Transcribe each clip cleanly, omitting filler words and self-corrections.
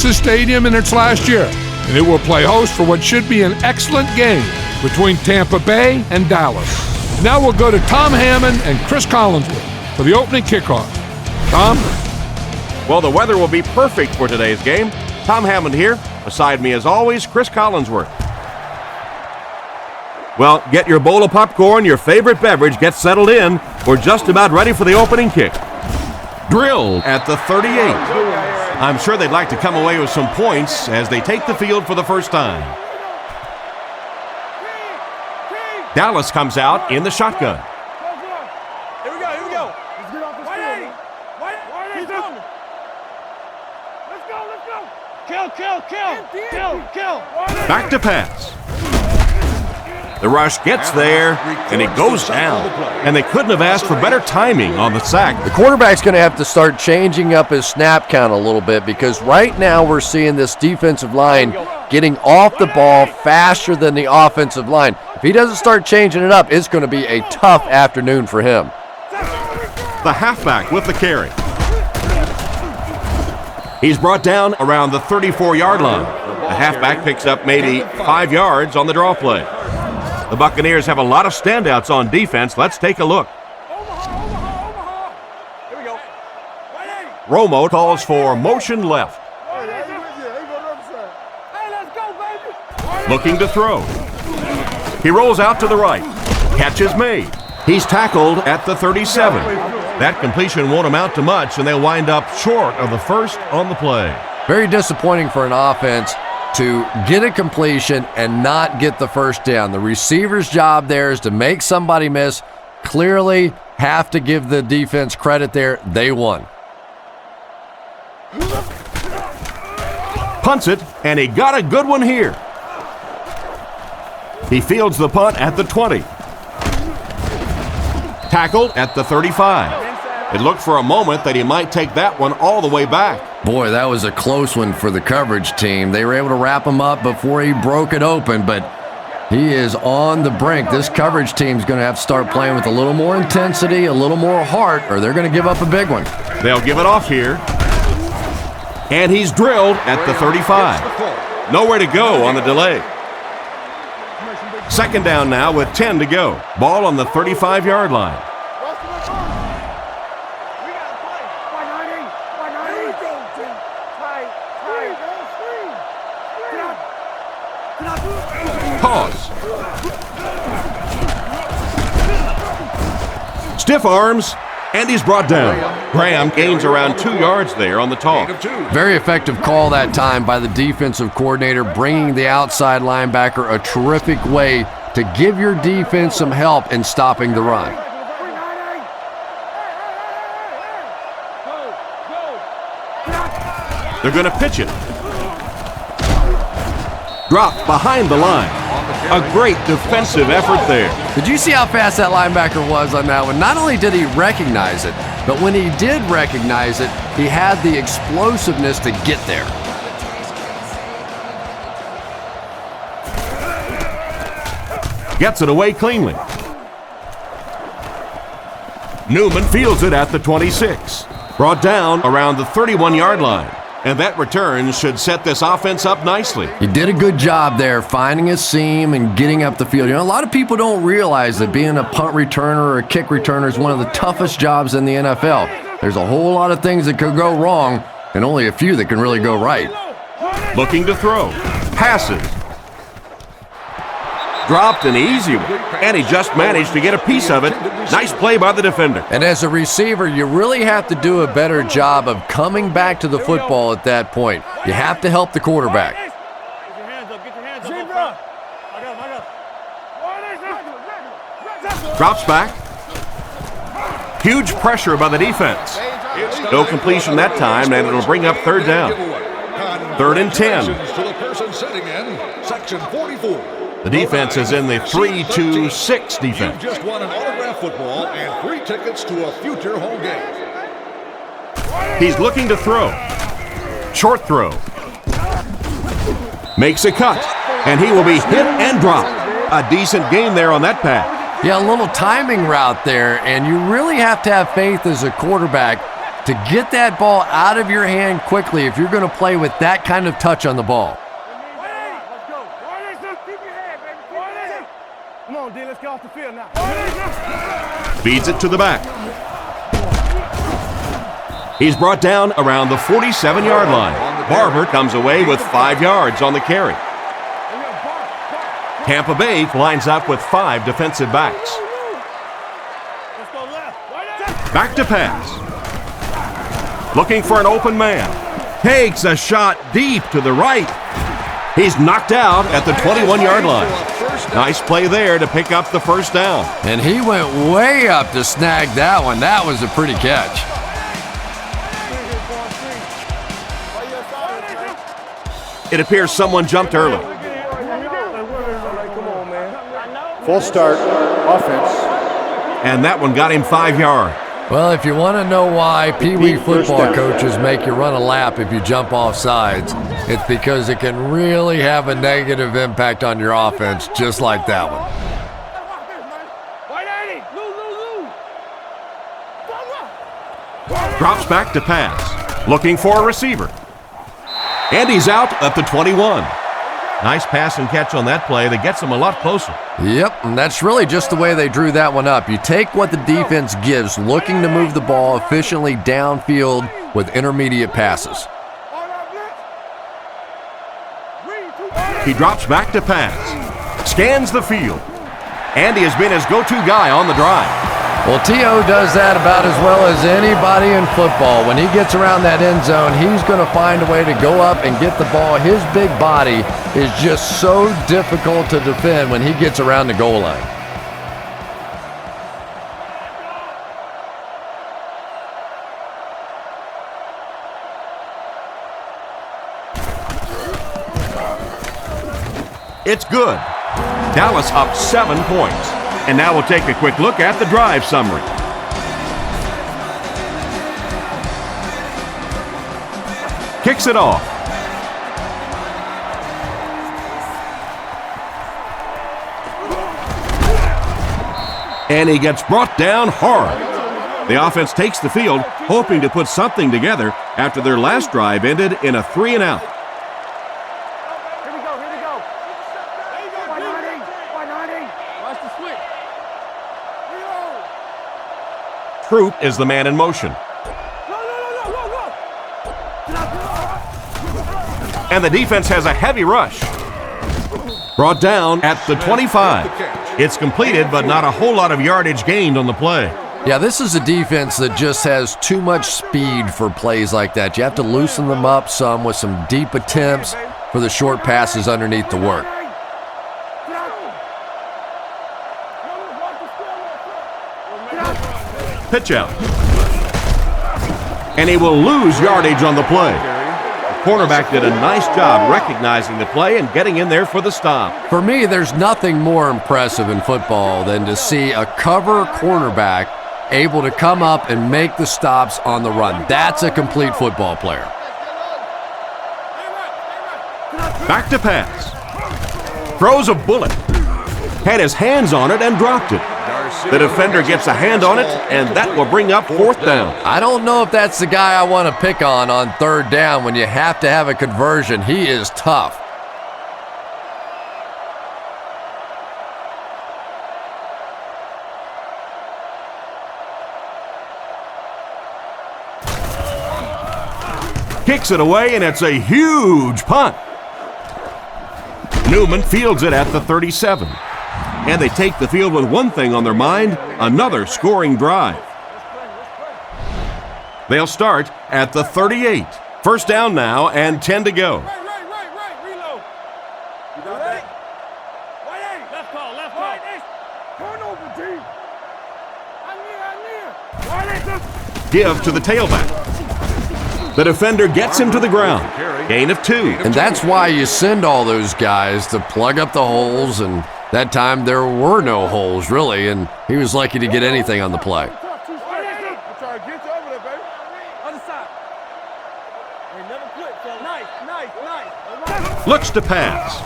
Stadium in its last year, and it will play host for what should be an excellent game between Tampa Bay and Dallas. Now we'll go to Tom Hammond and Chris Collinsworth for the opening kickoff. Tom? Well, the weather will be perfect for today's game. Tom Hammond here. Beside me, as always, Chris Collinsworth. Well, get your bowl of popcorn, your favorite beverage, get settled in. We're just about ready for the opening kick. Drill at the 38. I'm sure they'd like to come away with some points as they take the field for the first time. Dallas comes out in the shotgun. Here we go. Let's get off the 180. 180. Let's go. Kill. Back to pass. The rush gets there, and it goes down. And they couldn't have asked for better timing on the sack. The quarterback's going to have to start changing up his snap count a little bit, because right now we're seeing this defensive line getting off the ball faster than the offensive line. If he doesn't start changing it up, it's going to be a tough afternoon for him. The halfback with the carry. He's brought down around the 34-yard line. The halfback picks up maybe 5 yards on the draw play. The Buccaneers have a lot of standouts on defense. Let's take a look. Omaha. Here we go. Romo calls for motion left. Looking to throw. He rolls out to the right. Catch is made. He's tackled at the 37. That completion won't amount to much, and they'll wind up short of the first on the play. Very disappointing for an offense to get a completion and not get the first down. The receiver's job there is to make somebody miss. Clearly have to give the defense credit there. They won. Punts it, and he got a good one here. He fields the punt at the 20. Tackled at the 35. It looked for a moment that he might take that one all the way back. Boy, that was a close one for the coverage team. They were able to wrap him up before he broke it open, but he is on the brink. This coverage team's going to have to start playing with a little more intensity, a little more heart, or they're going to give up a big one. They'll give it off here. And he's drilled at the 35. Nowhere to go on the delay. Second down now with 10 to go. Ball on the 35-yard line. Pause. Stiff arms, and he's brought down. Graham gains around 2 yards there on the toss. Very effective call that time by the defensive coordinator, bringing the outside linebacker, a terrific way to give your defense some help in stopping the run. They're going to pitch it. Dropped behind the line. A great defensive effort there. Did you see how fast that linebacker was on that one? Not only did he recognize it, but when he did recognize it, he had the explosiveness to get there. Gets it away cleanly. Newman fields it at the 26. Brought down around the 31-yard line. And that return should set this offense up nicely. He did a good job there, finding a seam and getting up the field. You know, a lot of people don't realize that being a punt returner or a kick returner is one of the toughest jobs in the NFL. There's a whole lot of things that could go wrong, and only a few that can really go right. Looking to throw. Passes. Dropped an easy one, and he just managed to get a piece of it. Nice play by the defender. And as a receiver, you really have to do a better job of coming back to the football at that point. You have to help the quarterback. Get your hands up. I got him. Drops back. Huge pressure by the defense. No completion that time, and it'll bring up third down. 3rd and 10. To the person sitting in section 44. The defense is in the 3-2-6 defense. You just won an autographed football and 3 tickets to a future home game. He's looking to throw. Short throw. Makes a cut, and he will be hit and dropped. A decent gain there on that pass. Yeah, a little timing route there, and you really have to have faith as a quarterback to get that ball out of your hand quickly if you're going to play with that kind of touch on the ball. Come on, D, let's get off the field now. Feeds it to the back. He's brought down around the 47-yard line. Barber comes away with 5 yards on the carry. Tampa Bay lines up with 5 defensive backs. Back to pass. Looking for an open man. Takes a shot deep to the right. He's knocked out at the 21-yard line. Nice play there to pick up the first down. And he went way up to snag that one. That was a pretty catch. It appears someone jumped early. Full start, offense. And that one got him 5 yards. Well, if you want to know why Pee Wee football coaches make you run a lap if you jump off sides, it's because it can really have a negative impact on your offense, just like that one. Drops back to pass. Looking for a receiver. And he's out at the 21. Nice pass and catch on that play that gets him a lot closer. Yep, and that's really just the way they drew that one up. You take what the defense gives, looking to move the ball efficiently downfield with intermediate passes. He drops back to pass. Scans the field. And he has been his go-to guy on the drive. Well, T.O. does that about as well as anybody in football. When he gets around that end zone, he's going to find a way to go up and get the ball. His big body is just so difficult to defend when he gets around the goal line. It's good. Dallas up 7 points. And now we'll take a quick look at the drive summary. Kicks it off. And he gets brought down hard. The offense takes the field, hoping to put something together after their last drive ended in a 3-and-out. Troop is the man in motion. And the defense has a heavy rush. Brought down at the 25. It's completed, but not a whole lot of yardage gained on the play. Yeah, this is a defense that just has too much speed for plays like that. You have to loosen them up some with some deep attempts for the short passes underneath the work. Pitch out. And he will lose yardage on the play. The cornerback did a nice job recognizing the play and getting in there for the stop. For me, there's nothing more impressive in football than to see a cover cornerback able to come up and make the stops on the run. That's a complete football player. Back to pass. Throws a bullet. Had his hands on it and dropped it. The defender gets a hand on it, and that will bring up 4th down. I don't know if that's the guy I want to pick on 3rd down when you have to have a conversion. He is tough. Kicks it away, and it's a huge punt. Newman fields it at the 37. And they take the field with one thing on their mind, another scoring drive. They'll start at the 38. 1st down now and 10 to go. Right. Reload. You got that? Left call. Turnover, G. I need. Give to the tailback. The defender gets him to the ground. Gain of 2. And that's why you send all those guys to plug up the holes, and that time there were no holes, really, and he was lucky to get anything on the play. Looks to pass.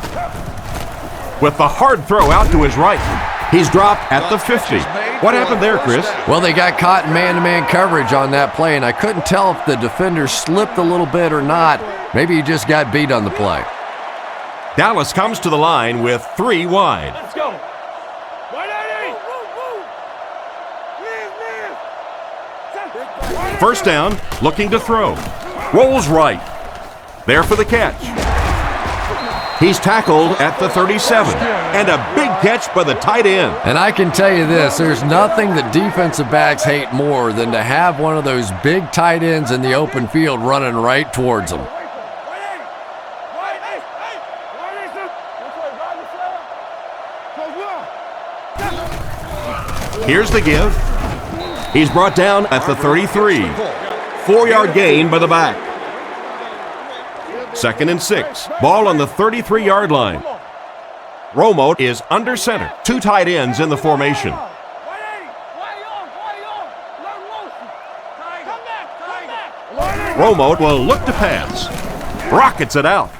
With the hard throw out to his right. He's dropped at the 50. What happened there, Chris? Well, they got caught in man-to-man coverage on that play, and I couldn't tell if the defender slipped a little bit or not. Maybe he just got beat on the play. Dallas comes to the line with 3 wide. Let's go. First down, looking to throw. Rolls right. There for the catch. He's tackled at the 37. And a big catch by the tight end. And I can tell you this, there's nothing that defensive backs hate more than to have one of those big tight ends in the open field running right towards them. Here's the give. He's brought down at the 33. 4-yard gain by the back. 2nd and 6. Ball on the 33-yard line. Romo is under center. 2 tight ends in the formation. Romo will look to pass. Rockets it out.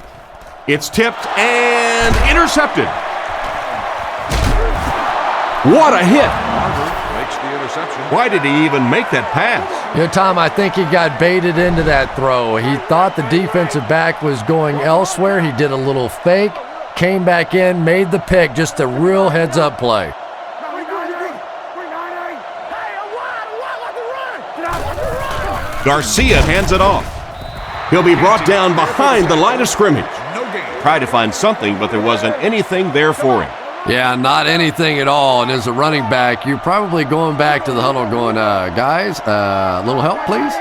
It's tipped and intercepted. What a hit! Why did he even make that pass? You know, Tom, I think he got baited into that throw. He thought the defensive back was going elsewhere. He did a little fake, came back in, made the pick. Just a real heads-up play. Garcia hands it off. He'll be brought down behind the line of scrimmage. Tried to find something, but there wasn't anything there for him. Yeah, not anything at all. And as a running back, you're probably going back to the huddle going, guys, a little help, please?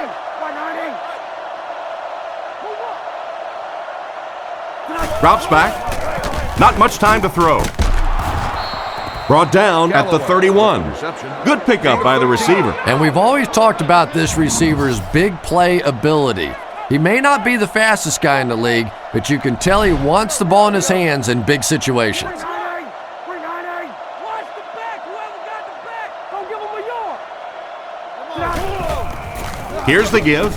Drops back. Not much time to throw. Brought down at the 31. Good pickup by the receiver. And we've always talked about this receiver's big play ability. He may not be the fastest guy in the league, but you can tell he wants the ball in his hands in big situations. Here's the give.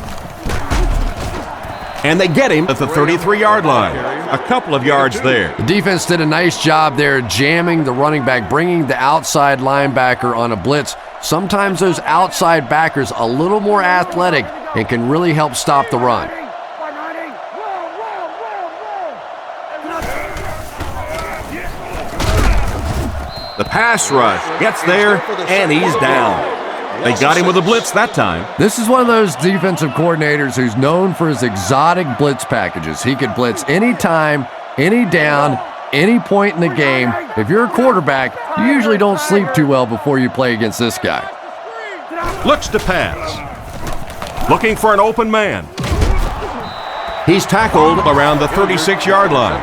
And they get him at the 33-yard line. A couple of yards there. The defense did a nice job there jamming the running back, bringing the outside linebacker on a blitz. Sometimes those outside backers a little more athletic and can really help stop the run. The pass rush gets there, and he's down. They got him with a blitz that time. This is one of those defensive coordinators who's known for his exotic blitz packages. He could blitz any time, any down, any point in the game. If you're a quarterback, you usually don't sleep too well before you play against this guy. Looks to pass. Looking for an open man. He's tackled around the 36-yard line.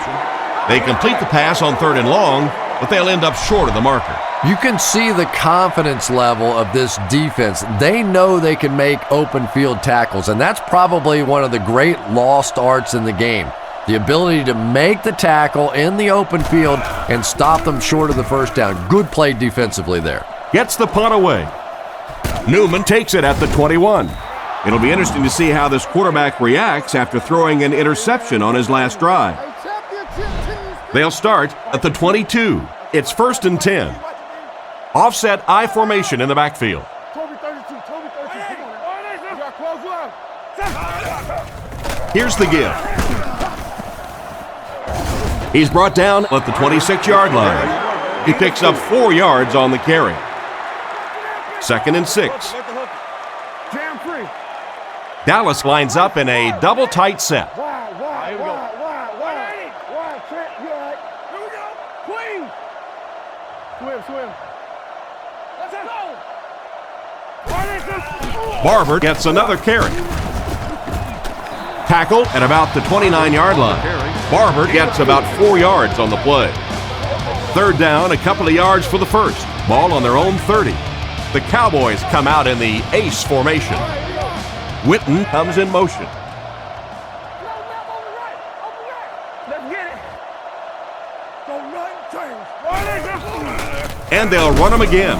They complete the pass on 3rd and long, but they'll end up short of the marker. You can see the confidence level of this defense. They know they can make open field tackles, and that's probably one of the great lost arts in the game. The ability to make the tackle in the open field and stop them short of the first down. Good play defensively there. Gets the punt away. Newman takes it at the 21. It'll be interesting to see how this quarterback reacts after throwing an interception on his last drive. They'll start at the 22. It's 1st and 10. Offset I formation in the backfield. Here's the give. He's brought down at the 26-yard line. He picks up 4 yards on the carry. 2nd and 6. Dallas lines up in a double tight set. Barber gets another carry. Tackle at about the 29-yard line. Barber gets about 4 yards on the play. 3rd down, a couple of yards for the first. Ball on their own 30. The Cowboys come out in the ace formation. Witten comes in motion. And they'll run him again.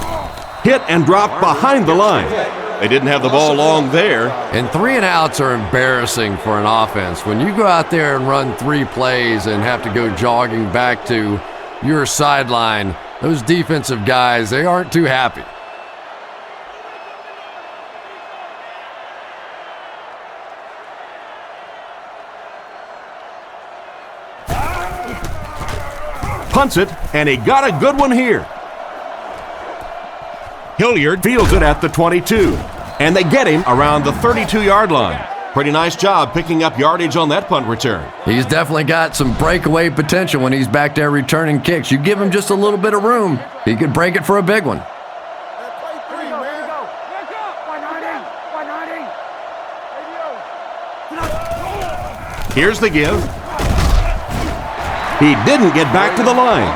Hit and drop behind the line. They didn't have the ball long there. And 3 and outs are embarrassing for an offense. When you go out there and run 3 plays and have to go jogging back to your sideline, those defensive guys, they aren't too happy. punts it, and he got a good one here. Hilliard fields it at the 22, and they get him around the 32-yard line. Pretty nice job picking up yardage on that punt return. He's definitely got some breakaway potential when he's back there returning kicks. You give him just a little bit of room, he could break it for a big one. Here's the give. He didn't get back to the line,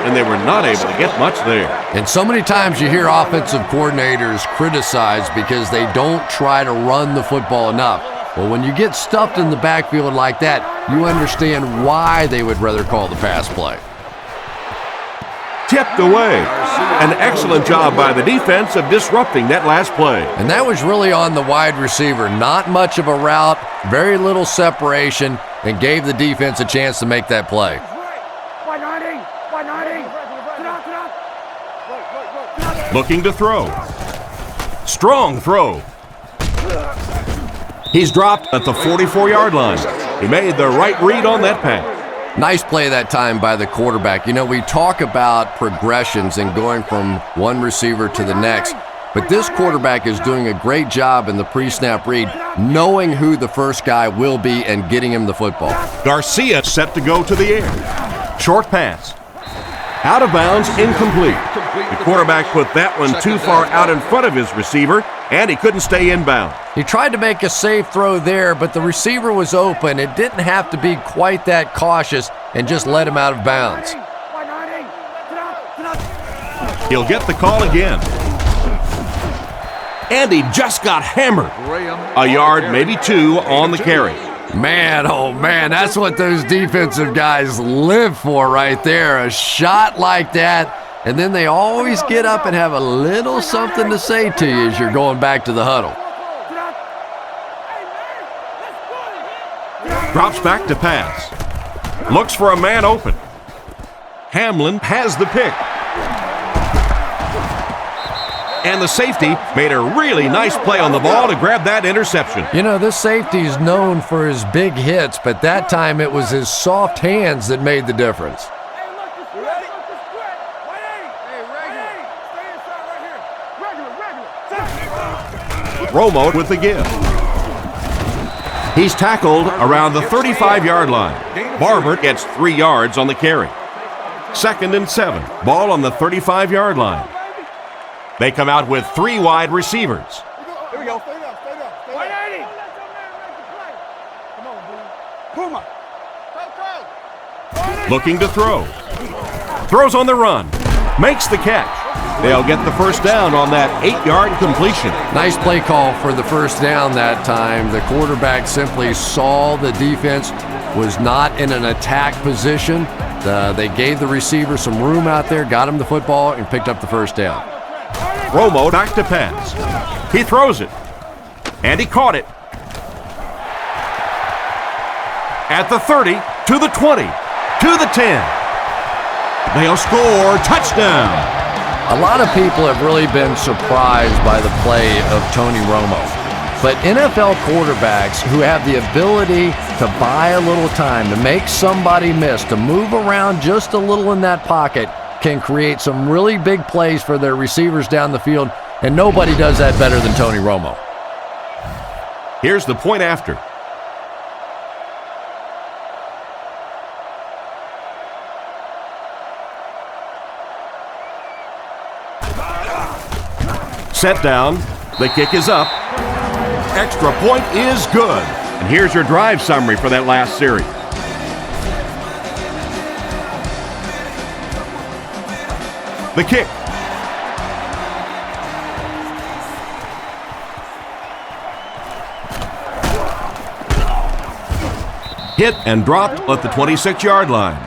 and they were not able to get much there. And so many times you hear offensive coordinators criticized because they don't try to run the football enough. Well, when you get stuffed in the backfield like that, you understand why they would rather call the pass play. Tipped away. An excellent job by the defense of disrupting that last play. And that was really on the wide receiver. Not much of a route, very little separation, and gave the defense a chance to make that play. Looking to throw. Strong throw. He's dropped at the 44-yard line. He made the right read on that pass. Nice play that time by the quarterback. You know, we talk about progressions and going from one receiver to the next, but this quarterback is doing a great job in the pre-snap read, knowing who the first guy will be and getting him the football. Garcia set to go to the air. Short pass. Out of bounds, incomplete. The quarterback put that one too far out in front of his receiver, and he couldn't stay inbound. He tried to make a safe throw there, but the receiver was open. It didn't have to be quite that cautious and just let him out of bounds. He'll get the call again. And he just got hammered. A yard, maybe two, on the carry. Man, oh man, that's what those defensive guys live for right there. A shot like that, and then they always get up and have a little something to say to you as you're going back to the huddle. Drops back to pass. Looks for a man open. Hamlin has the pick. And the safety made a really nice play on the ball to grab that interception. You know, this safety is known for his big hits, but that time it was his soft hands that made the difference. Romo with the give. He's tackled around the 35-yard line. Barber gets 3 yards on the carry. 2nd and 7. Ball on the 35-yard line. They come out with 3 wide receivers. Here we go. Stay down. 180. Come on, Puma. Looking to throw. Throws on the run. Makes the catch. They'll get the first down on that 8-yard completion. Nice play call for the first down that time. The quarterback simply saw the defense was not in an attack position. They gave the receiver some room out there, got him the football, and picked up the first down. Romo back to pass. He throws it. And he caught it. At the 30, to the 20, to the 10. They'll score. Touchdown. A lot of people have really been surprised by the play of Tony Romo. But NFL quarterbacks who have the ability to buy a little time, to make somebody miss, to move around just a little in that pocket, can create some really big plays for their receivers down the field, and nobody does that better than Tony Romo. Here's the point after. Set down. The kick is up. Extra point is good. And here's your drive summary for that last series. The kick. Hit and dropped at the 26-yard line.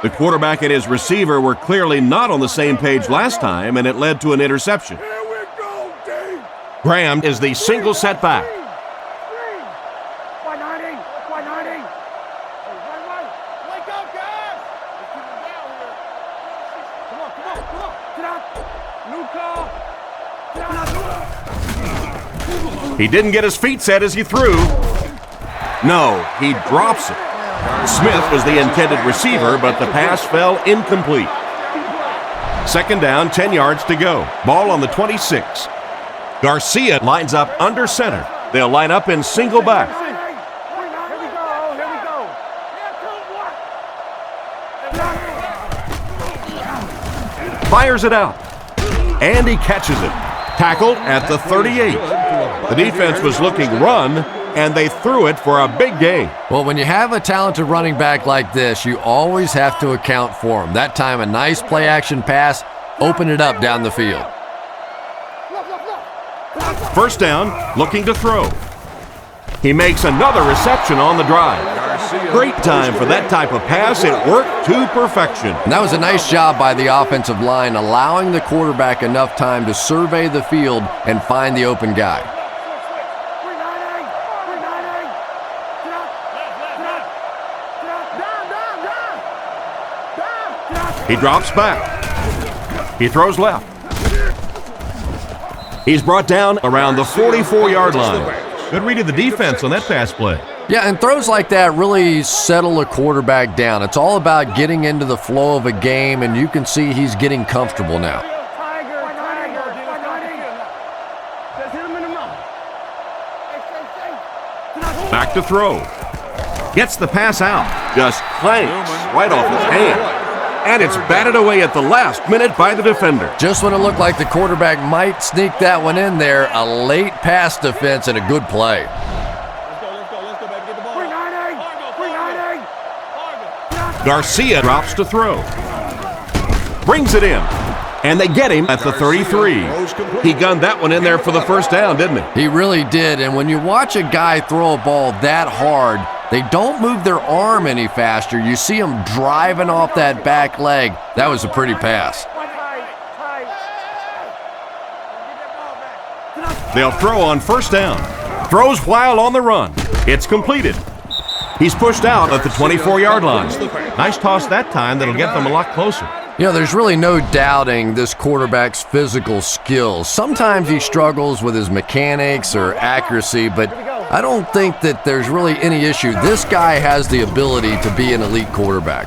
The quarterback and his receiver were clearly not on the same page last time, and it led to an interception. Graham is the single setback. He didn't get his feet set as he threw. No, he drops it. Smith was the intended receiver, but the pass fell incomplete. Second down, 10 yards to go. Ball on the 26. Garcia lines up under center. They'll line up in single back. Fires it out. And he catches it. Tackled at the 38. The defense was looking run, and they threw it for a big gain. Well, when you have a talented running back like this, you always have to account for him. That time, a nice play-action pass opened it up down the field. First down, looking to throw. He makes another reception on the drive. Great time for that type of pass. It worked to perfection. And that was a nice job by the offensive line, allowing the quarterback enough time to survey the field and find the open guy. He drops back. He throws left. He's brought down around the 44-yard line. Good read of the defense on that pass play. Yeah, and throws like that really settle a quarterback down. It's all about getting into the flow of a game, and you can see he's getting comfortable now. Back to throw. Gets the pass out. Just clanks right off his hand. And it's batted away at the last minute by the defender. Just when it looked like the quarterback might sneak that one in there, a late pass defense and a good play. Garcia drops to throw. Brings it in. And they get him at the 33. He gunned that one in there for the first down, didn't he? He really did. And when you watch a guy throw a ball that hard, they don't move their arm any faster. You see him driving off that back leg. That was a pretty pass. They'll throw on first down. Throws while on the run. It's completed. He's pushed out at the 24-yard line. Nice toss that time that'll get them a lot closer. You know, there's really no doubting this quarterback's physical skills. Sometimes he struggles with his mechanics or accuracy, but I don't think that there's really any issue. This guy has the ability to be an elite quarterback.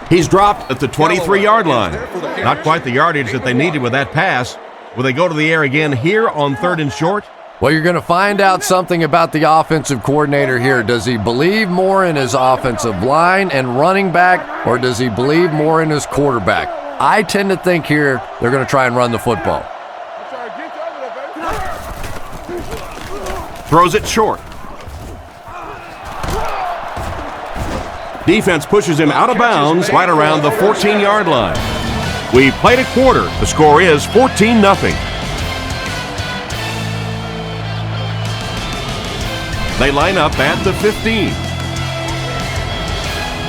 He's dropped at the 23-yard line. Not quite the yardage that they needed with that pass. Will they go to the air again here on 3rd and short? Well, you're going to find out something about the offensive coordinator here. Does he believe more in his offensive line and running back, or does he believe more in his quarterback? I tend to think here they're going to try and run the football. Throws it short. Defense pushes him out of bounds right around the 14-yard line. We played a quarter. The score is 14-0. They line up at the 15.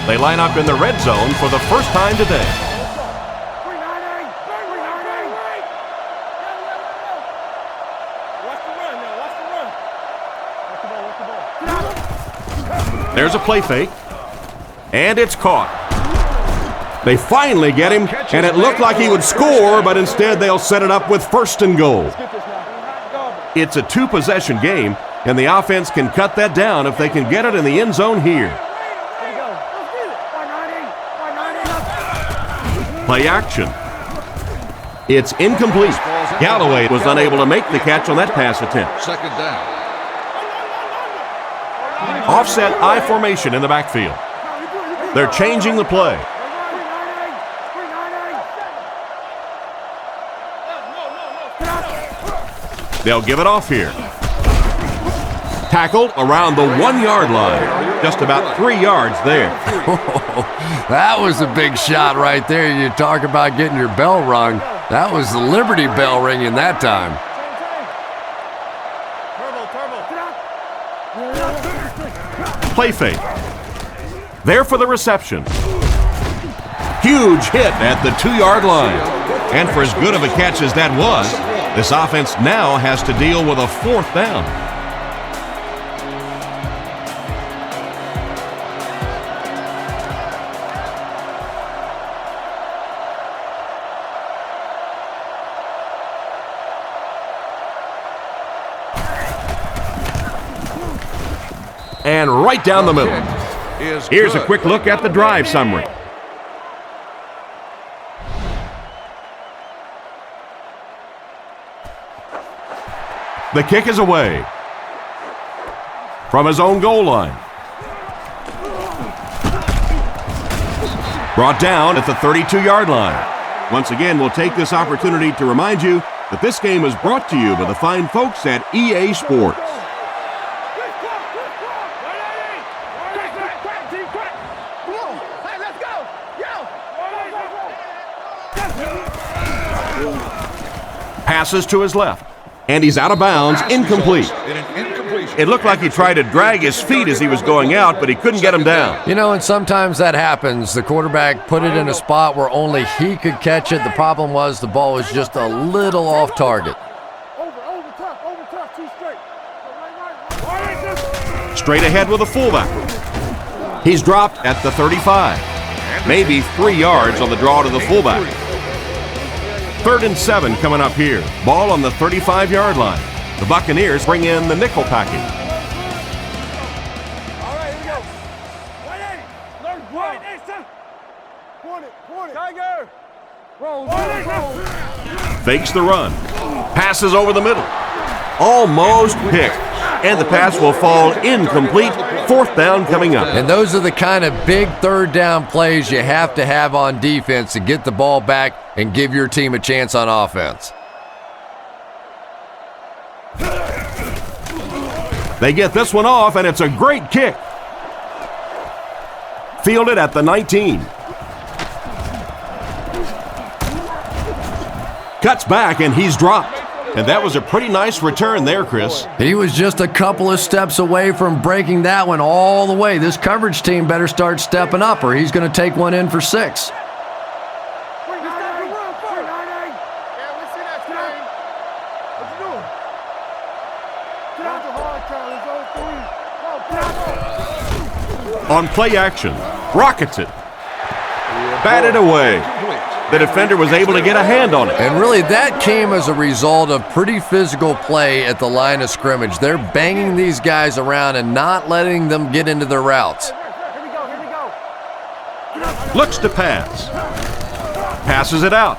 They line up in the red zone for the first time today. There's a play fake. And it's caught. They finally get him, and it looked like he would score, but instead they'll set it up with 1st and goal. It's a 2-possession game, and the offense can cut that down if they can get it in the end zone here. Play action. It's incomplete. Galloway was unable to make the catch on that pass attempt. Second down. Offset I formation in the backfield. They're changing the play. They'll give it off here. Tackled around the 1-yard line. Just about 3 yards there. That was a big shot right there. You talk about getting your bell rung. That was the Liberty Bell ringing that time. Play fake. There for the reception. Huge hit at the 2-yard line. And for as good of a catch as that was, this offense now has to deal with a 4th down. And right down the middle. is Here's a good. quick look at the drive summary. The kick is away from his own goal line. Brought down at the 32-yard line. Once again, we'll take this opportunity to remind you that this game is brought to you by the fine folks at EA Sports. Passes to his left, and he's out of bounds, incomplete. It looked like he tried to drag his feet as he was going out, but he couldn't get him down. You know, and sometimes that happens. The quarterback put it in a spot where only he could catch it. The problem was the ball was just a little off target. Over tough, too straight. Straight ahead with a fullback. He's dropped at the 35. Maybe 3 yards on the draw to the fullback. 3rd and 7 coming up here. Ball on the 35-yard line. The Buccaneers bring in the nickel package. All right, here we go. 180. Point it. Tiger. Roll. Fakes the run. Passes over the middle. Almost picked. And the pass will fall incomplete. 4th down coming up. And those are the kind of big 3rd down plays you have to have on defense to get the ball back and give your team a chance on offense. They get this one off, and it's a great kick. Fielded at the 19. Cuts back, and he's dropped. And that was a pretty nice return there, Chris. He was just a couple of steps away from breaking that one all the way. This coverage team better start stepping up, or he's going to take one in for 6. On play action, rockets it. Batted away. The defender was able to get a hand on it. And really, that came as a result of pretty physical play at the line of scrimmage. They're banging these guys around and not letting them get into their routes. Looks to pass. Passes it out.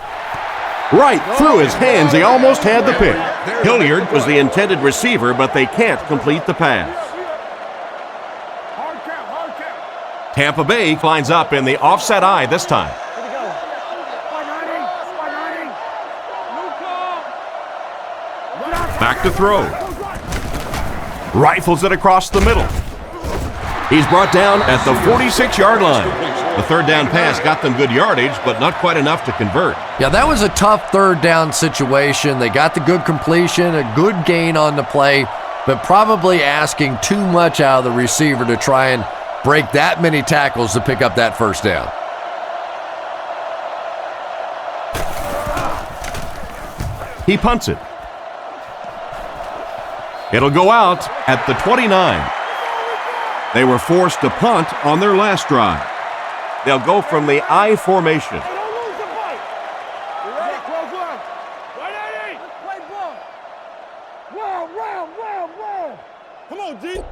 Right through his hands. He almost had the pick. Hilliard was the intended receiver, but they can't complete the pass. Tampa Bay lines up in the offset eye this time. Back to throw. Rifles it across the middle. He's brought down at the 46-yard line. The 3rd down pass got them good yardage, but not quite enough to convert. Yeah, that was a tough 3rd down situation. They got the good completion, a good gain on the play, but probably asking too much out of the receiver to try and break that many tackles to pick up that 1st down. He punts it. It'll go out at the 29. They were forced to punt on their last drive. They'll go from the I formation. Come on, G.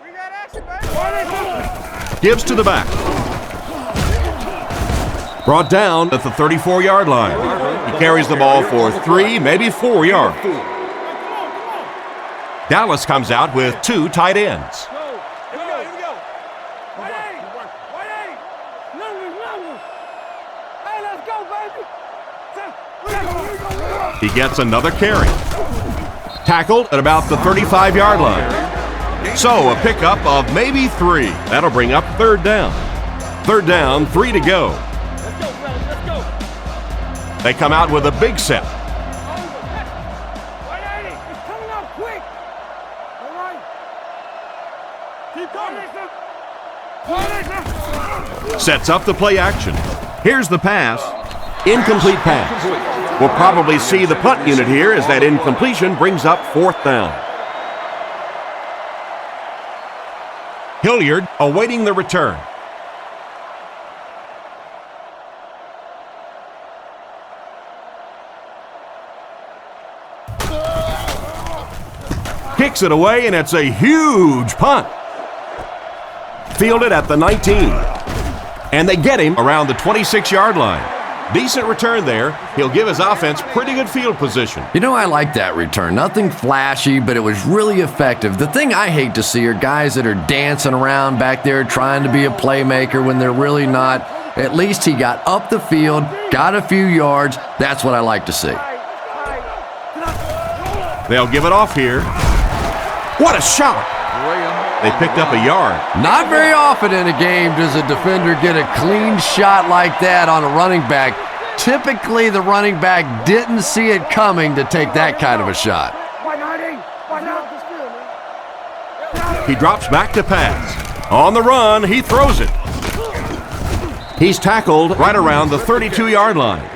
We got action, baby. Gives to the back. Brought down at the 34-yard line. He carries the ball for 3, maybe 4 yards. Dallas comes out with 2 tight ends. Here we go. Hey, let's go, baby. He gets another carry. Tackled at about the 35-yard line. So a pickup of maybe 3. That'll bring up 3rd down. 3rd down, 3 to go. Let's go. They come out with a big set. It's coming up quick. All right. Keep going. Sets up the play action. Here's the pass. Incomplete pass. We'll probably see the punt unit here as that incompletion brings up 4th down. Hilliard awaiting the return. Kicks it away, and it's a huge punt. fielded at the 19. And they get him around the 26-yard line. Decent return there. He'll give his offense pretty good field position. You know, I like that return. Nothing flashy, but it was really effective. The thing I hate to see are guys that are dancing around back there trying to be a playmaker when they're really not. At least he got up the field, got a few yards. That's what I like to see. They'll give it off here. What a shot! They picked up a yard. Not very often in a game does a defender get a clean shot like that on a running back. Typically, the running back didn't see it coming to take that kind of a shot. He drops back to pass. On the run, he throws it. He's tackled right around the 32-yard line.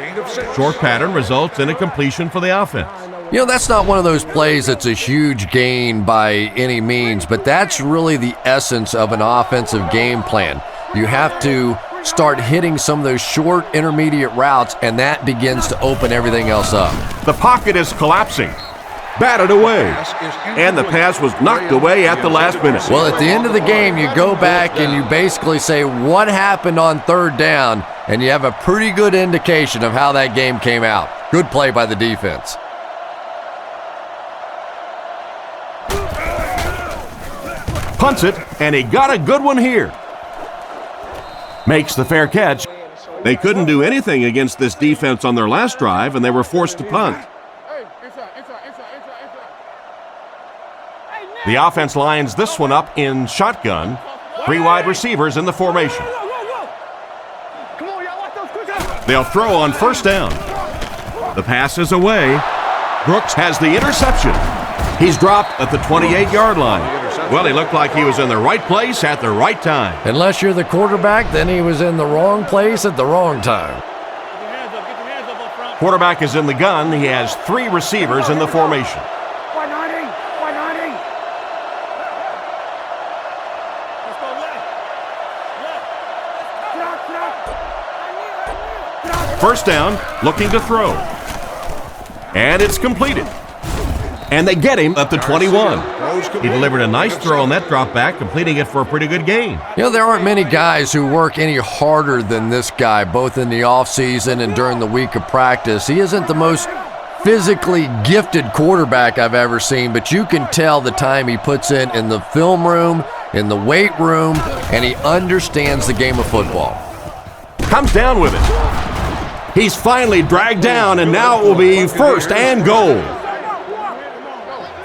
Short pattern results in a completion for the offense. You know, that's not one of those plays that's a huge gain by any means, but that's really the essence of an offensive game plan. You have to start hitting some of those short intermediate routes, and that begins to open everything else up. The pocket is collapsing. Batted away. And the pass was knocked away at the last minute. Well, at the end of the game, you go back and you basically say what happened on third down, and you have a pretty good indication of how that game came out. Good play by the defense. Punts it, and he got a good one here. Makes the fair catch. They couldn't do anything against this defense on their last drive, and they were forced to punt. The offense lines this one up in shotgun. 3 wide receivers in the formation. They'll throw on first down. The pass is away. Brooks has the interception. He's dropped at the 28-yard line. Well, he looked like he was in the right place at the right time. Unless you're the quarterback, then he was in the wrong place at the wrong time. Quarterback is in the gun. He has 3 receivers in the formation. First down, looking to throw. And it's completed. And they get him at the 21. He delivered a nice throw on that drop back, completing it for a pretty good gain. You know, there aren't many guys who work any harder than this guy, both in the offseason and during the week of practice. He isn't the most physically gifted quarterback I've ever seen, but you can tell the time he puts in the film room, in the weight room, and he understands the game of football. Comes down with it. He's finally dragged down, and now it will be first and goal.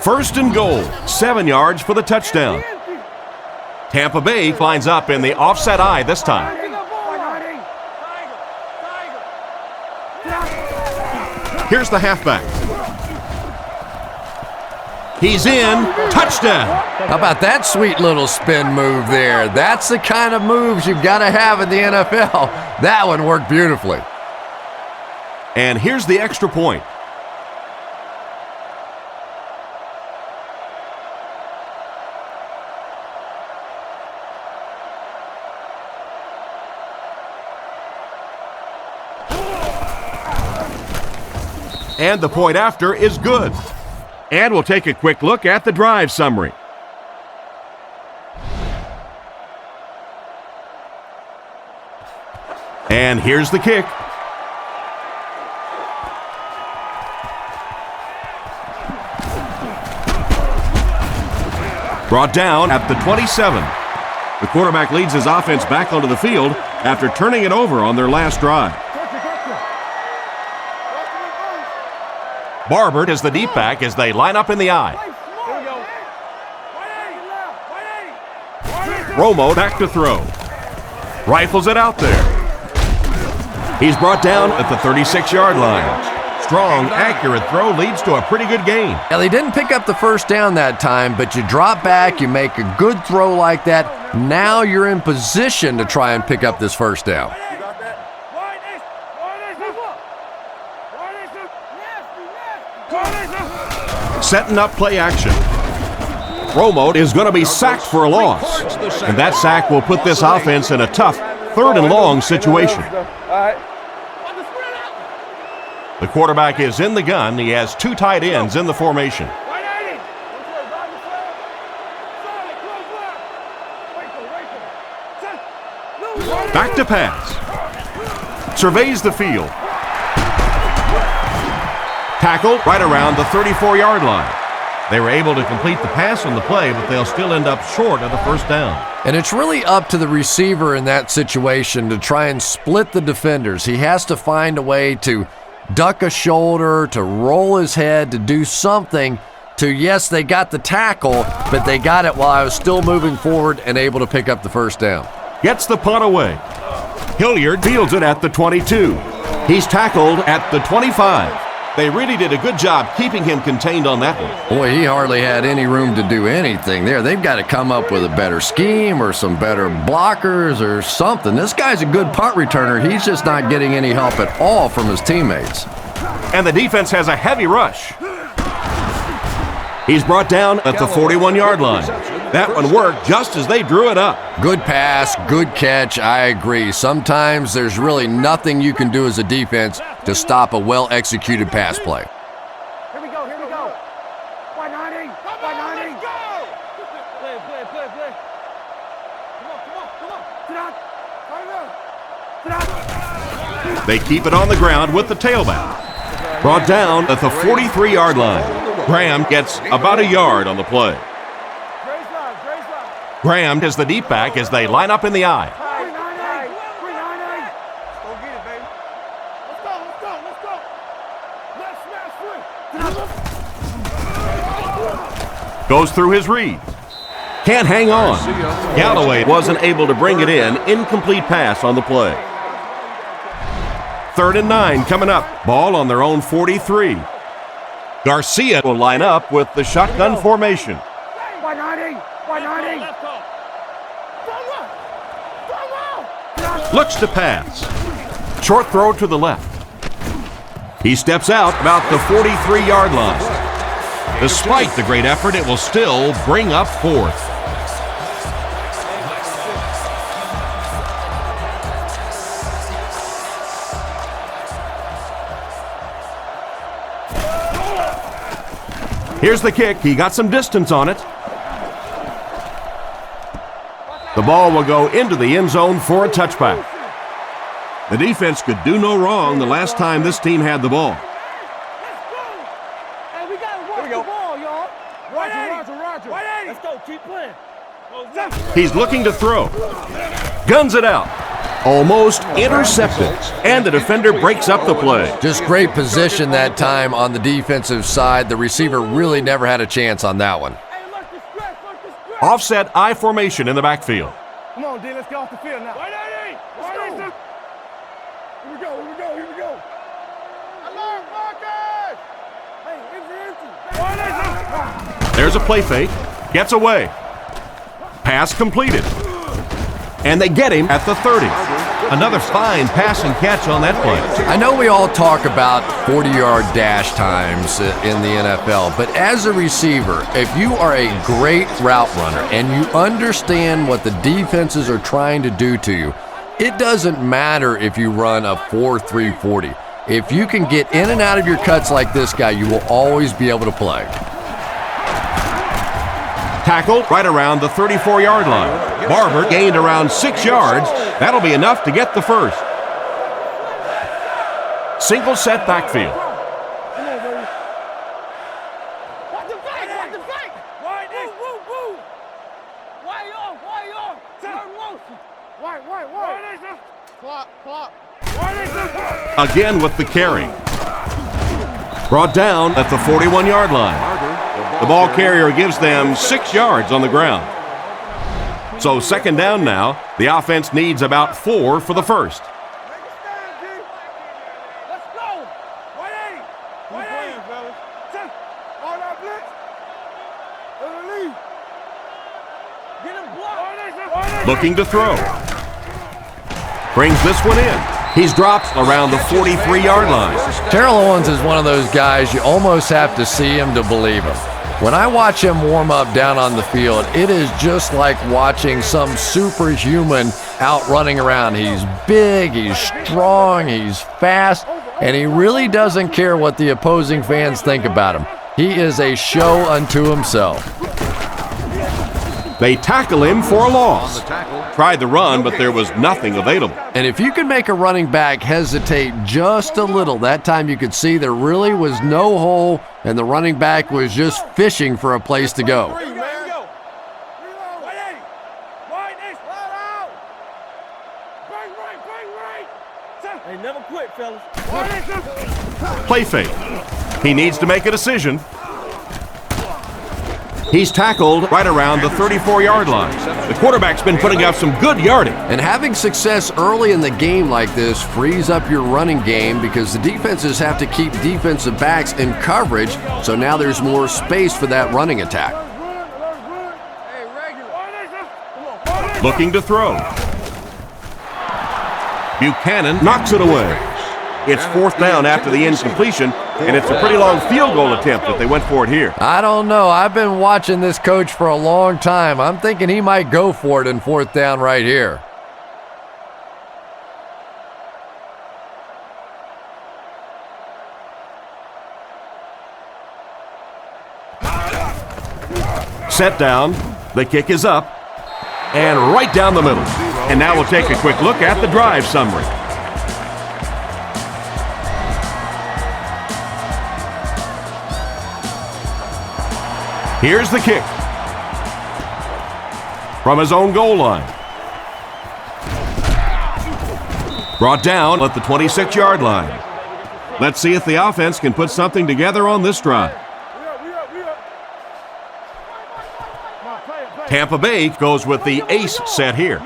First and goal, 7 yards for the touchdown. Tampa Bay lines up in the offset eye this time. Here's the halfback. He's in, touchdown. How about that sweet little spin move there? That's the kind of moves you've got to have in the NFL. That one worked beautifully. And here's the extra point. And the point after is good. And we'll take a quick look at the drive summary. And here's the kick. Brought down at the 27. The quarterback leads his offense back onto the field after turning it over on their last drive. Barber is the deep back as they line up in the eye. Romo back to throw. Rifles it out there. He's brought down at the 36-yard line. Strong, accurate throw leads to a pretty good gain. Now, they didn't pick up the first down that time, but you drop back, you make a good throw like that. Now you're in position to try and pick up this first down. Setting up play action. Romo is going to be sacked for a loss. And that sack will put this offense in a tough 3rd and long situation. The quarterback is in the gun. He has 2 tight ends in the formation. Back to pass. Surveys the field. Tackled right around the 34-yard line. They were able to complete the pass on the play, but they'll still end up short of the first down. And it's really up to the receiver in that situation to try and split the defenders. He has to find a way to duck a shoulder, to roll his head, to do something to, yes, they got the tackle, but they got it while I was still moving forward and able to pick up the first down. Gets the punt away. Hilliard fields it at the 22. He's tackled at the 25. They really did a good job keeping him contained on that one. Boy, he hardly had any room to do anything there. They've got to come up with a better scheme or some better blockers or something. This guy's a good punt returner. He's just not getting any help at all from his teammates. And the defense has a heavy rush. He's brought down at the 41-yard line. That one worked just as they drew it up. Good pass, good catch, I agree. Sometimes there's really nothing you can do as a defense to stop a well-executed pass play. Here we go, here we go. 190, 190. Go! Play. Come on. Sit down. They keep it on the ground with the tailback. Brought down at the 43-yard line. Graham gets about a yard on the play. Graham is the deep back as they line up in the eye. Goes through his read. Can't hang on. Galloway wasn't able to bring it in. Incomplete pass on the play. 3rd and 9 coming up. Ball on their own 43. Garcia will line up with the shotgun formation. 190. Looks to pass. Short throw to the left. He steps out about the 43-yard line. Despite the great effort, it will still bring up 4th. Here's the kick. He got some distance on it. The ball will go into the end zone for a touchback. The defense could do no wrong the last time this team had the ball. Hey, we gotta watch the ball, y'all. Roger. Let's go, keep playing. He's looking to throw. Guns it out. Almost intercepted. And the defender breaks up the play. Just great position that time on the defensive side. The receiver really never had a chance on that one. Offset I formation in the backfield. Come on, D, let's get off the field now. Here we go. Alert, Marcus! Hey, empty. There's a play fake. Gets away. Pass completed. And they get him at the 30. Another fine pass and catch on that play. I know we all talk about 40-yard dash times in the NFL, but as a receiver, if you are a great route runner and you understand what the defenses are trying to do to you, it doesn't matter if you run a 4.3 40. If you can get in and out of your cuts like this guy, you will always be able to play. Tackled right around the 34-yard line. Barber gained around 6 yards. That'll be enough to get the first. Single set backfield. What the fake? Woo. Why y'all? Turn motion. Why? Clock. Again with the carry. Brought down at the 41-yard line. The ball carrier gives them 6 yards on the ground. So 2nd down now. The offense needs about 4 for the first. Let's go. 180, fellas. All that blitz. Get him blocked. Looking to throw. Brings this one in. He's dropped around the 43-yard line. Terrell Owens is one of those guys you almost have to see him to believe him. When I watch him warm up down on the field, it is just like watching some superhuman out running around. He's big, he's strong, he's fast, and he really doesn't care what the opposing fans think about him. He is a show unto himself. They tackle him for a loss. Tried the run, but there was nothing available. And if you can make a running back hesitate just a little, that time you could see there really was no hole, and the running back was just fishing for a place to go. Hey, never quit, fellas. Play fake. He needs to make a decision. He's tackled right around the 34-yard line. The quarterback's been putting up some good yardage. And having success early in the game like this frees up your running game because the defenses have to keep defensive backs in coverage, so now there's more space for that running attack. Looking to throw. Buchanan knocks it away. It's 4th down after the incompletion, and it's a pretty long field goal attempt if they went for it here. I don't know. I've been watching this coach for a long time. I'm thinking he might go for it in 4th down right here. Set down. The kick is up. And right down the middle. And now we'll take a quick look at the drive summary. Here's the kick. From his own goal line. Brought down at the 26-yard line. Let's see if the offense can put something together on this drive. Tampa Bay goes with the ace set here.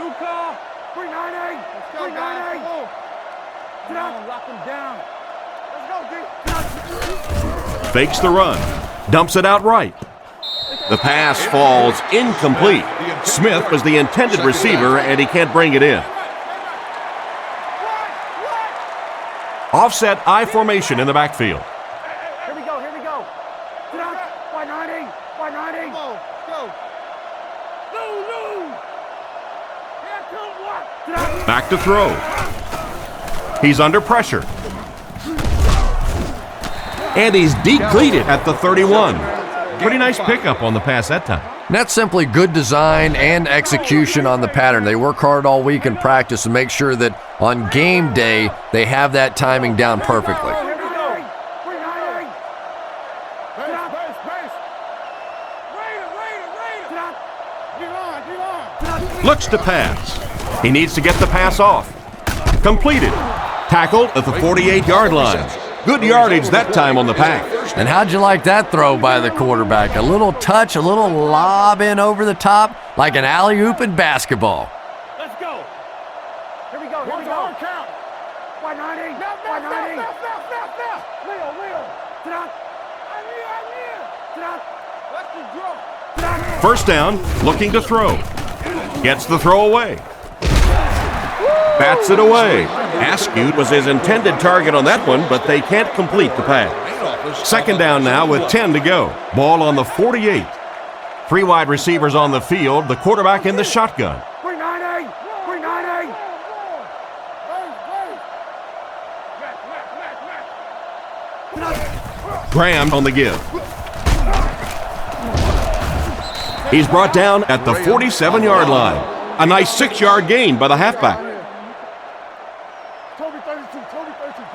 Fakes the run. Dumps it out right. The pass falls incomplete. Smith was the intended receiver, and he can't bring it in. Offset I formation in the backfield. Here we go, here we go. Why 90? Why 90? Go. Back to throw. He's under pressure. And he's depleted at the 31. Pretty nice pickup on the pass that time. And that's simply good design and execution on the pattern. They work hard all week in practice to make sure that on game day they have that timing down perfectly. Looks to pass. He needs to get the pass off. Completed. Tackled at the 48-yard line. Good yardage that time on the pass. And how'd you like that throw by the quarterback? A little touch, a little lob in over the top, like an alley-oop in basketball. Let's go. Here we go, here we go. Why 90? Why 90? Leo. First down, looking to throw. Gets the throw away. Bats it away. Askew was his intended target on that one, but they can't complete the pass. Second down now with 10 to go. Ball on the 48. 3 wide receivers on the field, the quarterback in the shotgun. 390! 390! Graham on the give. He's brought down at the 47-yard line. A nice 6-yard gain by the halfback.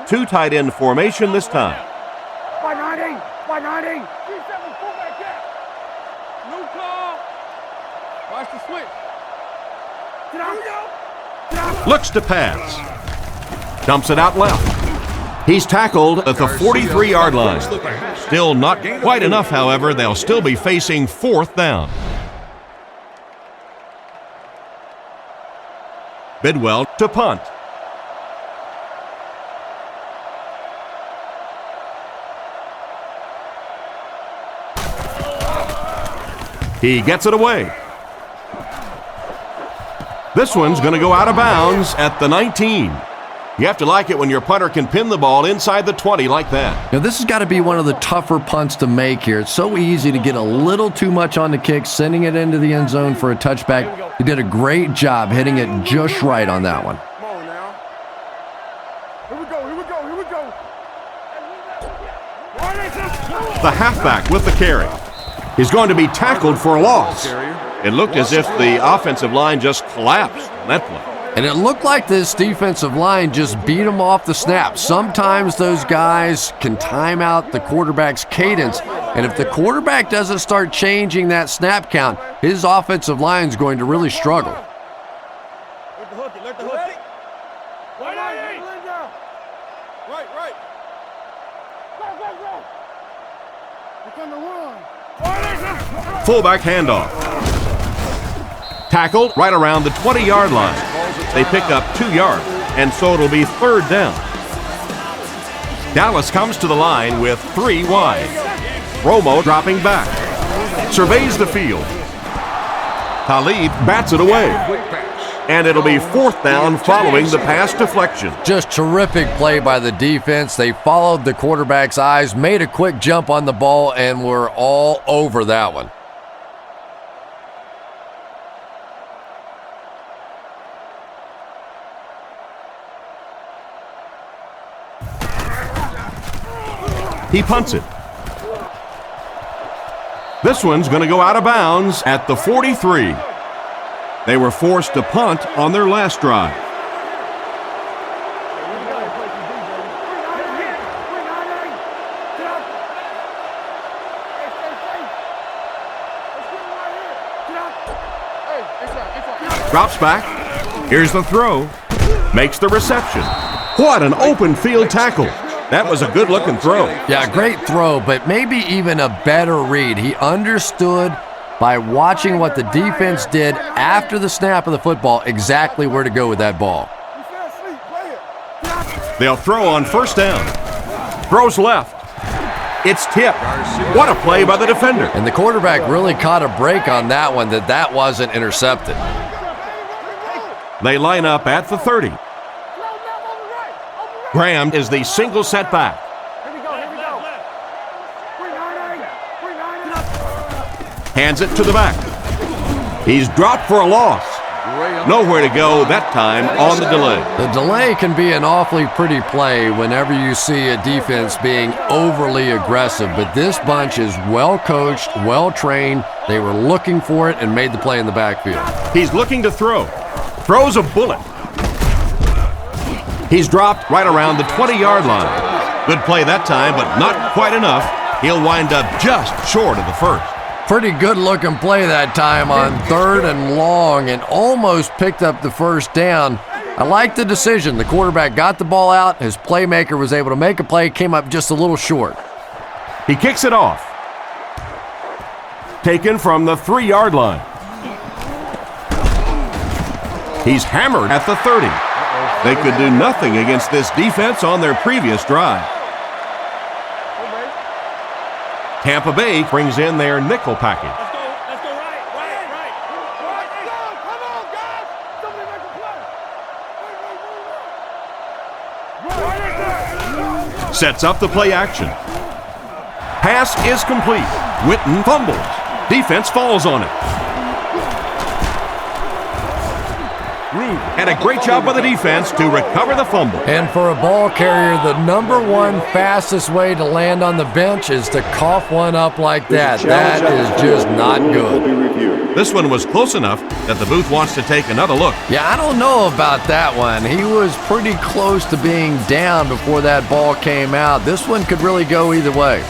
2 tight end formation this time. 190! 190! New call. Watch the switch. Looks to pass. Dumps it out left. He's tackled at the 43-yard line. Still not quite enough, however. They'll still be facing 4th down. Bidwell to punt. He gets it away. This one's going to go out of bounds at the 19. You have to like it when your punter can pin the ball inside the 20 like that. Now, this has got to be one of the tougher punts to make here. It's so easy to get a little too much on the kick, sending it into the end zone for a touchback. He did a great job hitting it just right on that one. Come on now. Here we go, here we go, here we go. The halfback with the carry. He's going to be tackled for a loss. It looked as if the offensive line just collapsed on that play. And it looked like this defensive line just beat them off the snap. Sometimes those guys can time out the quarterback's cadence, and if the quarterback doesn't start changing that snap count, his offensive line is going to really struggle. Let the hook, let the hook. Right. Go. Fullback handoff. Tackled right around the 20-yard line. They pick up 2 yards, and so it'll be 3rd down. Dallas comes to the line with 3 wide. Romo dropping back. Surveys the field. Talib bats it away. And it'll be 4th down following the pass deflection. Just terrific play by the defense. They followed the quarterback's eyes, made a quick jump on the ball, and were all over that one. He punts it. This one's going to go out of bounds at the 43. They were forced to punt on their last drive. Drops back. Here's the throw. Makes the reception. What an open field tackle. That was a good-looking throw. Yeah, great throw, but maybe even a better read. He understood by watching what the defense did after the snap of the football exactly where to go with that ball. They'll throw on 1st down. Throws left. It's tipped. What a play by the defender. And the quarterback really caught a break on that one, that wasn't intercepted. They line up at the 30. Graham is the single setback. Here we go. Hands it to the back. He's dropped for a loss. Nowhere to go that time on the delay. The delay can be an awfully pretty play whenever you see a defense being overly aggressive, but this bunch is well coached, well trained. They were looking for it and made the play in the backfield. He's looking to throw. Throws a bullet. He's dropped right around the 20-yard line. Good play that time, but not quite enough. He'll wind up just short of the first. Pretty good looking play that time on 3rd and long and almost picked up the 1st down. I like the decision. The quarterback got the ball out. His playmaker was able to make a play, came up just a little short. He kicks it off. Taken from the 3-yard line. He's hammered at the 30. They could do nothing against this defense on their previous drive. Tampa Bay brings in their nickel package. Let's go right. Come on, guys. Somebody make a play. Sets up the play action. Pass is complete. Witten fumbles. Defense falls on it. And a great job by the defense to recover the fumble. And for a ball carrier, the #1 fastest way to land on the bench is to cough one up like that. That is just not good. This one was close enough that the booth wants to take another look. Yeah, I don't know about that one. He was pretty close to being down before that ball came out. This one could really go either way.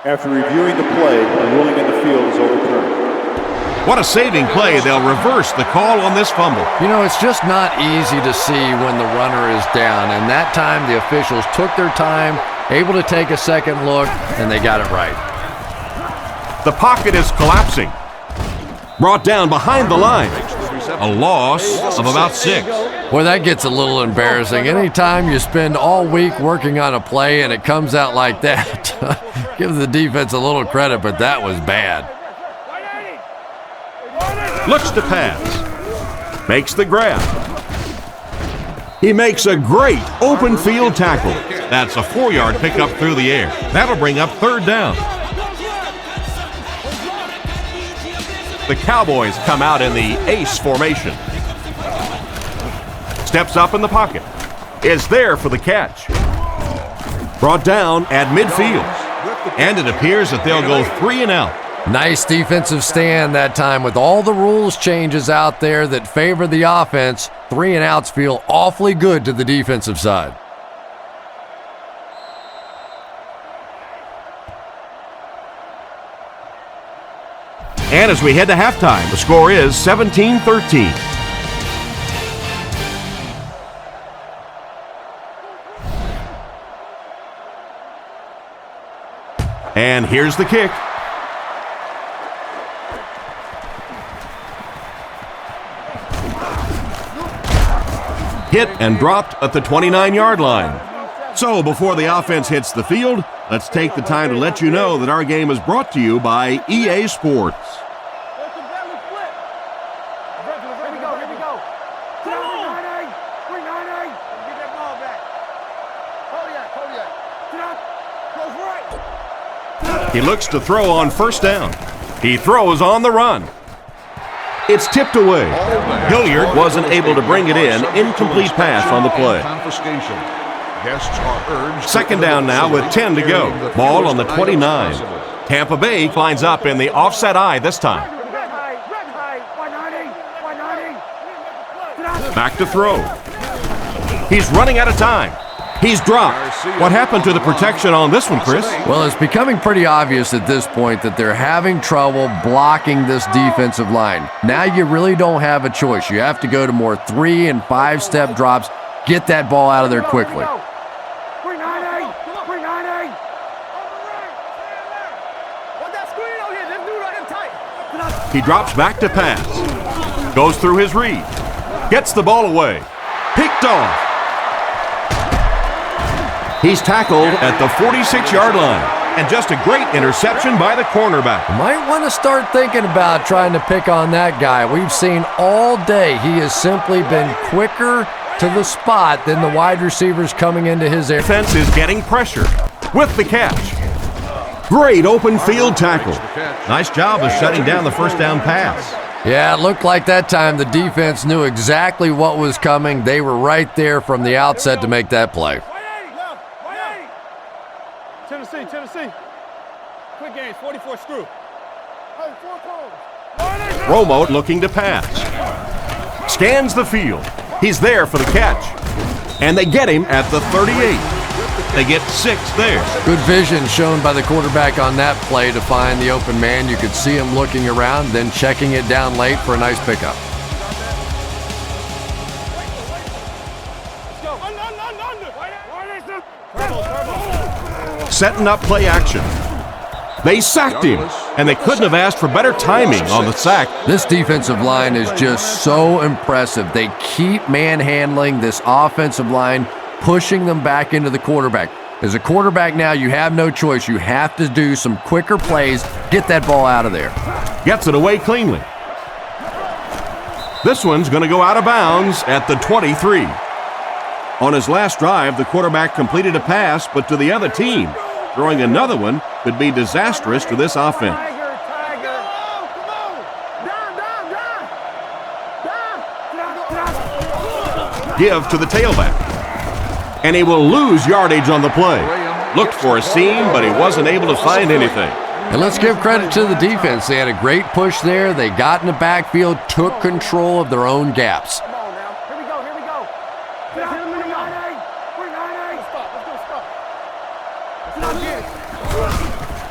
After reviewing the play, the ruling in the field is overturned. What a saving play. They'll reverse the call on this fumble. You know, it's just not easy to see when the runner is down, and that time the officials took their time, able to take a second look, and they got it right. The pocket is collapsing. Brought down behind the line. A loss of about 6. Boy, that gets a little embarrassing. Anytime you spend all week working on a play and it comes out like that, give the defense a little credit, but that was bad. Looks to pass. Makes the grab. He makes a great open field tackle. That's a 4-yard pickup through the air. That'll bring up 3rd down. The Cowboys come out in the ace formation. Steps up in the pocket. Is there for the catch. Brought down at midfield. And it appears that they'll go 3 and out. Nice defensive stand that time. With all the rules changes out there that favor the offense, 3 and outs feel awfully good to the defensive side. And as we head to halftime, the score is 17-13. And here's the kick. Hit and dropped at the 29-yard line. So before the offense hits the field, let's take the time to let you know that our game is brought to you by EA Sports. He looks to throw on first down. He throws on the run. It's tipped away. Hilliard wasn't able to bring it in. Incomplete pass on the play. Second down now with 10 to go. Ball on the 29. Tampa Bay climbs up in the offset eye this time. Back to throw. He's running out of time. He's dropped. What happened to the protection on this one, Chris? Well, it's becoming pretty obvious at this point that they're having trouble blocking this defensive line. Now you really don't have a choice. You have to go to more 3- and 5-step drops. Get that ball out of there quickly. He drops back to pass. Goes through his read. Gets the ball away. Picked off. He's tackled at the 46-yard line. And just a great interception by the cornerback. Might want to start thinking about trying to pick on that guy. We've seen all day he has simply been quicker to the spot than the wide receivers coming into his area. Defense is getting pressure with the catch. Great open field tackle. Nice job of shutting down the first down pass. Yeah, it looked like that time the defense knew exactly what was coming. They were right there from the outset to make that play. Tennessee. Quick games, 44 screw. Romo looking to pass. Scans the field. He's there for the catch. And they get him at the 38. They get 6 there. Good vision shown by the quarterback on that play to find the open man. You could see him looking around, then checking it down late for a nice pickup. Setting up play action. They sacked him, and they couldn't have asked for better timing on the sack. This defensive line is just so impressive. They keep manhandling this offensive line, pushing them back into the quarterback. As a quarterback now, you have no choice. You have to do some quicker plays, get that ball out of there. Gets it away cleanly. This one's going to go out of bounds at the 23. On his last drive, the quarterback completed a pass, but to the other team. Throwing another one could be disastrous to this offense. Give to the tailback. And he will lose yardage on the play. Looked for a seam, but he wasn't able to find anything. And let's give credit to the defense. They had a great push there. They got in the backfield, took control of their own gaps.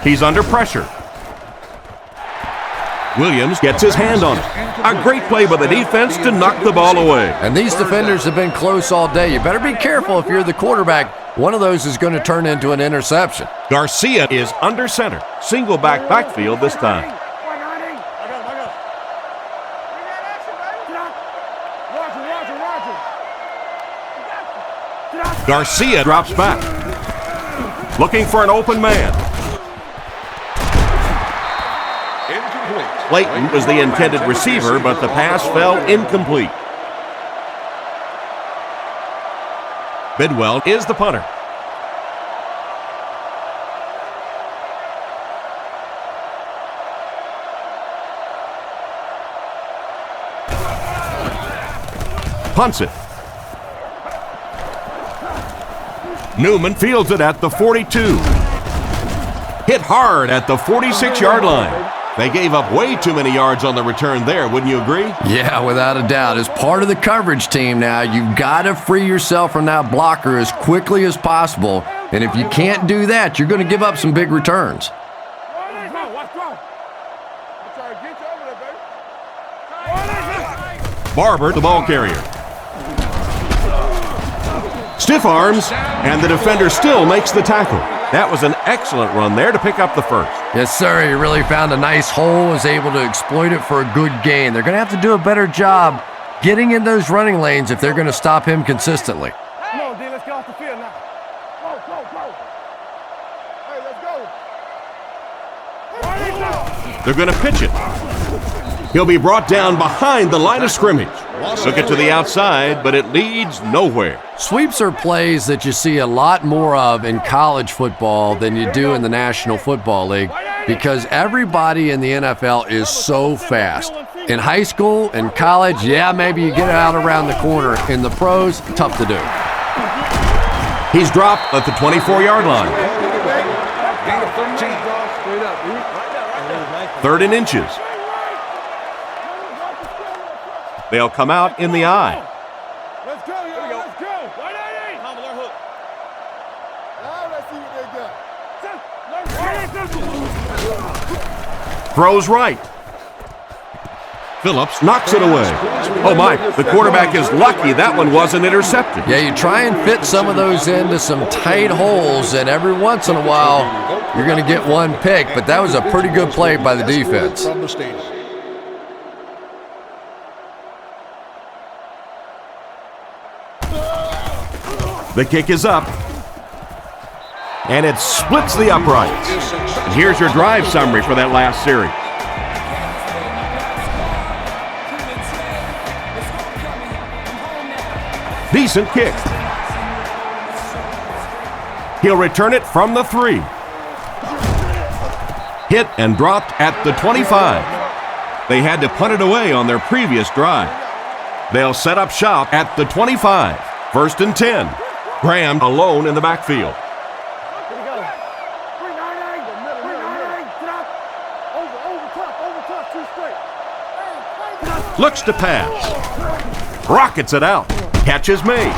He's under pressure. Williams gets his hand on it. A great play by the defense to knock the ball away. And these defenders have been close all day. You better be careful if you're the quarterback. One of those is going to turn into an interception. Garcia is under center. Single backfield this time. Garcia drops back. Looking for an open man. Clayton was the intended receiver, but the pass fell incomplete. Bidwell is the punter. punts it. Newman fields it at the 42. Hit hard at the 46-yard line. They gave up way too many yards on the return there, wouldn't you agree? Yeah, without a doubt. As part of the coverage team now, you've got to free yourself from that blocker as quickly as possible. And if you can't do that, you're going to give up some big returns. Barber, the ball carrier. Stiff arms, and the defender still makes the tackle. That was an excellent run there to pick up the first. Yes, sir. He really found a nice hole, was able to exploit it for a good gain. They're going to have to do a better job getting in those running lanes if they're going to stop him consistently. Come on, D, let's get off the field now. Go. Hey, let's go. They're going to pitch it. He'll be brought down behind the line of scrimmage. Took it to the outside, but it leads nowhere. Sweeps are plays that you see a lot more of in college football than you do in the National Football League because everybody in the NFL is so fast. In high school and college, yeah, maybe you get out around the corner. In the pros, tough to do. He's dropped at the 24-yard line. 3rd and inches. They'll come out in the eye. Let's go, y'all. Let's go. Now let's see what they got. Throws right. Phillips knocks it away. Oh my, the quarterback is lucky that one wasn't intercepted. Yeah, you try and fit some of those into some tight holes, and every once in a while you're going to get one pick, but that was a pretty good play by the defense. The kick is up, and it splits the uprights. And here's your drive summary for that last series. Decent kick. He'll return it from the 3. Hit and dropped at the 25. They had to punt it away on their previous drive. They'll set up shop at the 25. 1st and 10. Graham alone in the backfield. Here we go. 3-9-8. Over top, 2 straight. Looks to pass. Rockets it out. Catch is made.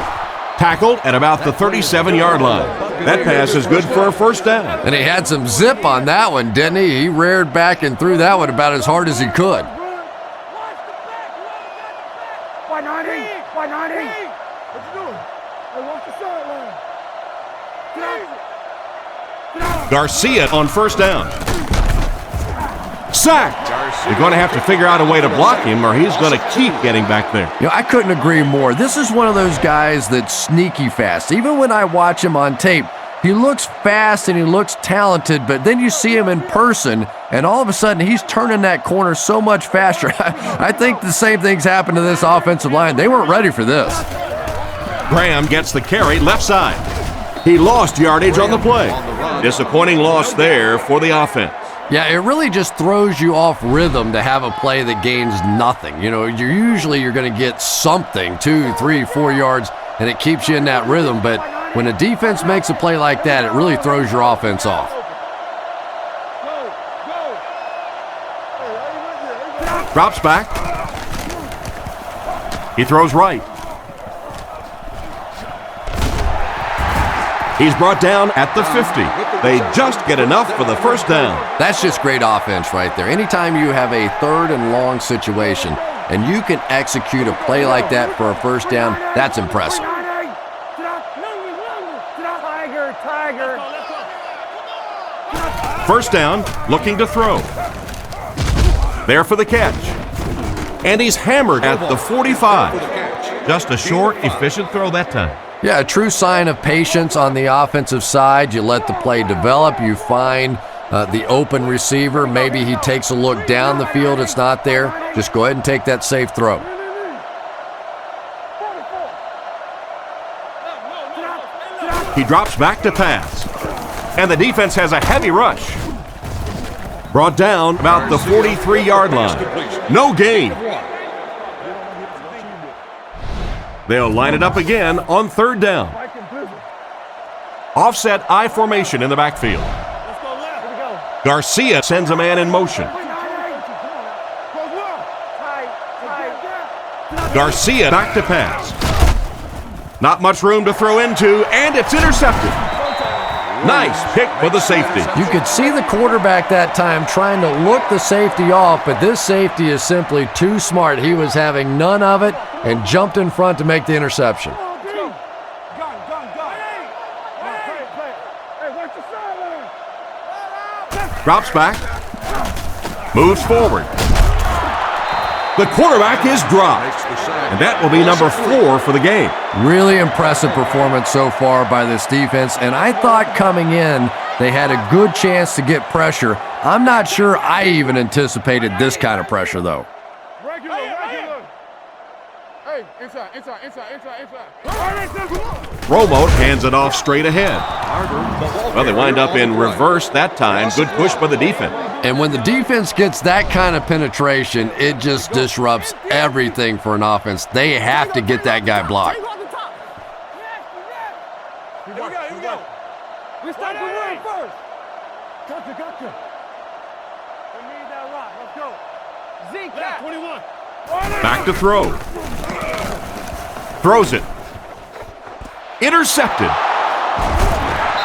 Tackled at about the 37-yard line. That pass is good for a 1st down. And he had some zip on that one, didn't he? He reared back and threw that one about as hard as he could. Why 90? What you doing? Hey, watch the sideline. Get out. Garcia on 1st down. Sacked. They're going to have to figure out a way to block him or he's going to keep getting back there. You know, I couldn't agree more. This is one of those guys that's sneaky fast. Even when I watch him on tape, he looks fast and he looks talented, but then you see him in person, and all of a sudden he's turning that corner so much faster. I think the same thing's happened to this offensive line. They weren't ready for this. Graham gets the carry left side. He lost yardage on the play. Disappointing loss there for the offense. Yeah, it really just throws you off rhythm to have a play that gains nothing. You know, you're going to get something, 2, 3, 4 yards, and it keeps you in that rhythm. But when a defense makes a play like that, it really throws your offense off. Drops back. He throws right. He's brought down at the 50. They just get enough for the 1st down. That's just great offense right there. Anytime you have a 3rd and long situation and you can execute a play like that for a 1st down, that's impressive. Tiger. 1st down, looking to throw. There for the catch. And he's hammered at the 45. Just a short, efficient throw that time. Yeah, a true sign of patience on the offensive side. You let the play develop. You find the open receiver. Maybe he takes a look down the field. It's not there. Just go ahead and take that safe throw. He drops back to pass. And the defense has a heavy rush. Brought down about the 43-yard line. No gain. They'll line it up again on third down. Offset I formation in the backfield. Garcia sends a man in motion. Garcia back to pass. Not much room to throw into, and it's intercepted. Nice pick for the safety. You could see the quarterback that time trying to look the safety off, but this safety is simply too smart. He was having none of it and jumped in front to make the interception. Drops back. Moves forward. The quarterback is dropped. And that will be number 4 for the game. Really impressive performance so far by this defense, and I thought coming in they had a good chance to get pressure. I'm not sure I even anticipated this kind of pressure, though. Regular. Hey, inside. Romo hands it off straight ahead. Well, they wind up in reverse that time. Good push by the defense. And when the defense gets that kind of penetration, it just disrupts everything for an offense. They have to get that guy blocked. Here we go. We start the run first. Gotcha. We need that rock. Let's go. Zeke, 21. Back to throw. Throws it. Intercepted.